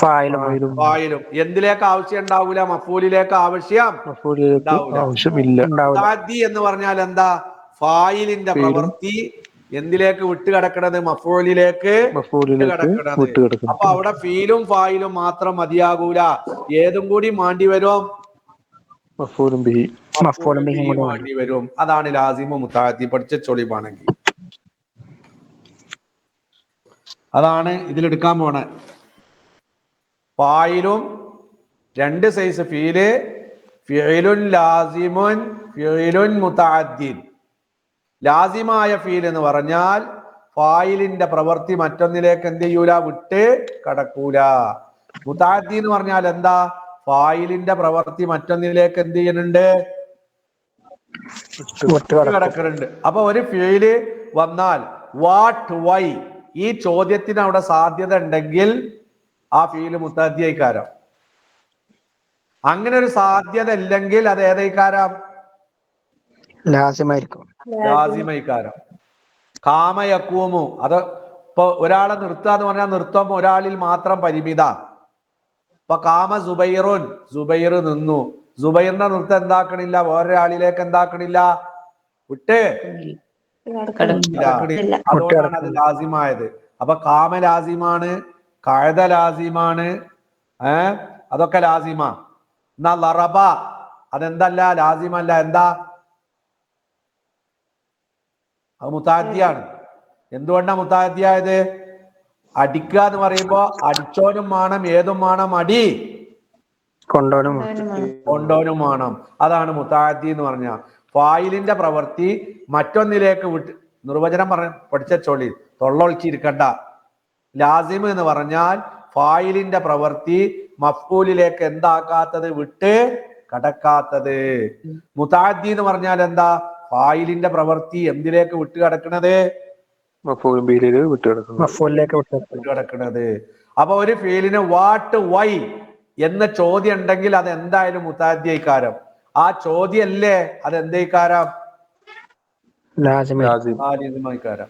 Speaker 2: ഫായിലും. എന്തിലേക്ക് ആവശ്യം ഉണ്ടാവൂല? മഫ്ഊലിലേക്ക് ആവശ്യമില്ല. മുതഅദ്ദി എന്ന് പറഞ്ഞാൽ എന്താ? ഫായിലിന്റെ പ്രവൃത്തി എന്തിലേക്ക് വിട്ടുകിടക്കണത്? മഫ്ഊലിലേക്ക് വിട്ടുകിടക്കണത്. അപ്പൊ അവിടെ ഫീലും ഫായിലും മാത്രം മതിയാകൂല, ഏതും കൂടി മാണ്ടി വരും? മാണ്ടി വരും. അതാണ് ലാസിമു മുതഅദ്ദി. പഠിച്ച ചൊളിവാണെങ്കിൽ അതാണ് ഇതിലെടുക്കാൻ പോണ. ഫായിലും രണ്ട് സൈസ് ഫീല്, ഫിഇലുൻ ലാസിമുൻ, ഫിഇലുൻ മുതഅദ്ദിൻ. ലാസിമായ ഫീൽ എന്ന് പറഞ്ഞാൽ ഫായിലിന്റെ പ്രവൃത്തി മറ്റൊന്നിലേക്ക് എന്ത് ചെയ്യൂല? വിട്ട് കടക്കൂല. മുതഅദ്ദി എന്ന് പറഞ്ഞാൽ എന്താ? ഫായിലിന്റെ പ്രവൃത്തി മറ്റൊന്നിലേക്ക് എന്ത് ചെയ്യുന്നുണ്ട്? കിടക്കുന്നുണ്ട്. അപ്പൊ ഒരു ഫീല് വന്നാൽ വാട്ട്, വൈ, ഈ ചോദ്യത്തിന് അവിടെ സാധ്യത ഉണ്ടെങ്കിൽ ആ ഫീല് മുതഅദ്ദി ആയിക്കാരം. അങ്ങനെ ഒരു സാധ്യത ഇല്ലെങ്കിൽ അത് ഏതായിക്കാരം? ലാസിമൈക്കാരം. കാമയക്കൂമു, അത് ഇപ്പൊ ഒരാളെ നിർത്തുക എന്ന് പറഞ്ഞാൽ നൃത്തം ഒരാളിൽ മാത്രം പരിമിത. ഇപ്പൊ കാമ സുബൈറുൻ, സുബൈർ നിന്നു. സുബൈറിന്റെ നൃത്തം എന്താക്കണില്ല? വേറൊരാളിലേക്ക് എന്താക്കണില്ല? വിട്ട് അതുകൊണ്ടാണ് അത് ലാസിമായത്. അപ്പൊ കാമ ലാസിമാണ്, കഅദ ലാസിമാണ്, അതൊക്കെ ലാസിമ. എന്നാ ലറബ അതെന്തല്ല? ലാസിമല്ല. എന്താ? അത് മുതഅദ്ദിയാണ്. എന്തുകൊണ്ടാ മുതഅദ്ദിയായത്? അടിക്കുക എന്ന് പറയുമ്പോ അടിച്ചോനും വേണം, ഏതും വേണം, അടി കൊണ്ടോനും വേണം. അതാണ് മുതഅദ്ദി എന്ന് പറഞ്ഞ. ഫായിലിന്റെ പ്രവൃത്തി മറ്റൊന്നിലേക്ക് വിട്ട്, നിർവചനം പഠിച്ച ചൊല്ലി തൊള്ളൊളിച്ചിരിക്കണ്ട. ലാസിം എന്ന് പറഞ്ഞാൽ ഫായിലിന്റെ പ്രവൃത്തി മഫ്ഊലിലേക്ക് എന്താക്കാത്തത്? വിട്ട് കടക്കാത്തത്. മുതഅദ്ദി എന്ന് പറഞ്ഞാൽ എന്താ? ഫായിലിന്റെ പ്രവൃത്തി എന്തിലേക്ക് വിട്ട് കിടക്കണത്? വിട്ടുകിടക്കണത്. അപ്പൊ ഒരു ഫീലിന് വാട്ട്, വൈ എന്ന ചോദ്യം ഉണ്ടെങ്കിൽ അത് എന്തായാലും മുതാദ്ദിയൈകാരം. ആ ചോദ്യമല്ലേ അതെന്തൈകാരം? ലാസിമൈകാരം.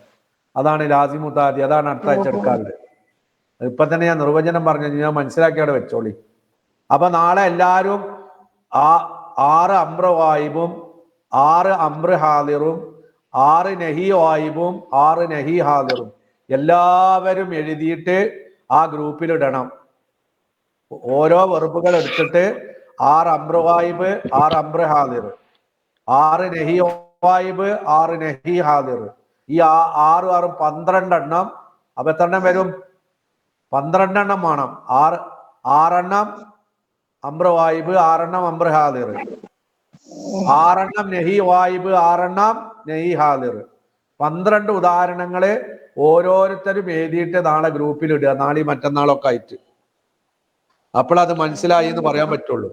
Speaker 2: അതാണ് ലാസിം മുതാദ്ദി. അതാണ് അടുത്ത ആഴ്ച എടുക്കാറുണ്ട്. ഇപ്പൊ തന്നെ ഞാൻ നിർവചനം പറഞ്ഞു, ഞാൻ മനസ്സിലാക്കി അവിടെ വെച്ചോളി. അപ്പൊ നാളെ എല്ലാവരും 6 അംറ് വായിബും 6 അംറ് ഹാദിറും 6 നഹി വായിബും 6 നഹി ഹാദിറും എല്ലാവരും എഴുതിയിട്ട് ആ ഗ്രൂപ്പിൽ ഇടണം. ഓരോ വെറുപ്പുകൾ എടുത്തിട്ട് 6 അംറ് വായിബ് 6 അംറ് ഹാദിർ, 6 നഹി വായിബ് 6 നഹി ഹാദിർ, ഈ 6 12 എണ്ണം. അപ്പൊ എത്ര എണ്ണം വരും? 12 എണ്ണം വേണം. 6 എണ്ണം അംറ് വായിബ്, 6 എണ്ണം അംറ് ഹാദിർ, 6 എണ്ണം നഹി വായിബ്, 6 എണ്ണം നഹി ഹാദിർ. 12 ഉദാഹരണങ്ങള് ഓരോരുത്തരും എഴുതിയിട്ട് നാളെ ഗ്രൂപ്പിൽ ഇടുക, നാളെ മറ്റന്നാളൊക്കെ ആയിട്ട്. അപ്പോഴത് മനസ്സിലായി എന്ന് പറയാൻ പറ്റുള്ളൂ.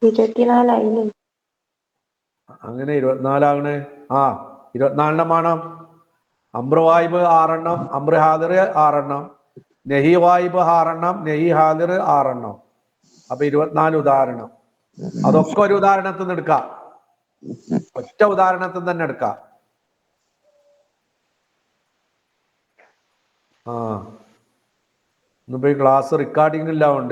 Speaker 3: 24
Speaker 2: അങ്ങനെ 24 ആകണേ. 24 വേണം. അംറ് വായിബ് 6 എണ്ണം, അംറ് ഹാദിർ 6 എണ്ണം, നഹി വായിബ് 6 എണ്ണം, നഹി ഹാദിർ 6 എണ്ണം. അപ്പൊ 24 ഉദാഹരണം. അതൊക്കെ ഒരു ഉദാഹരണത്തിൽ നിന്ന് എടുക്കാം, ഒറ്റ ഉദാഹരണത്തിൽ തന്നെ എടുക്കാം. ഇന്നിപ്പോ ഈ ക്ലാസ് റെക്കോർഡിംഗ് എല്ലാം ഉണ്ട്.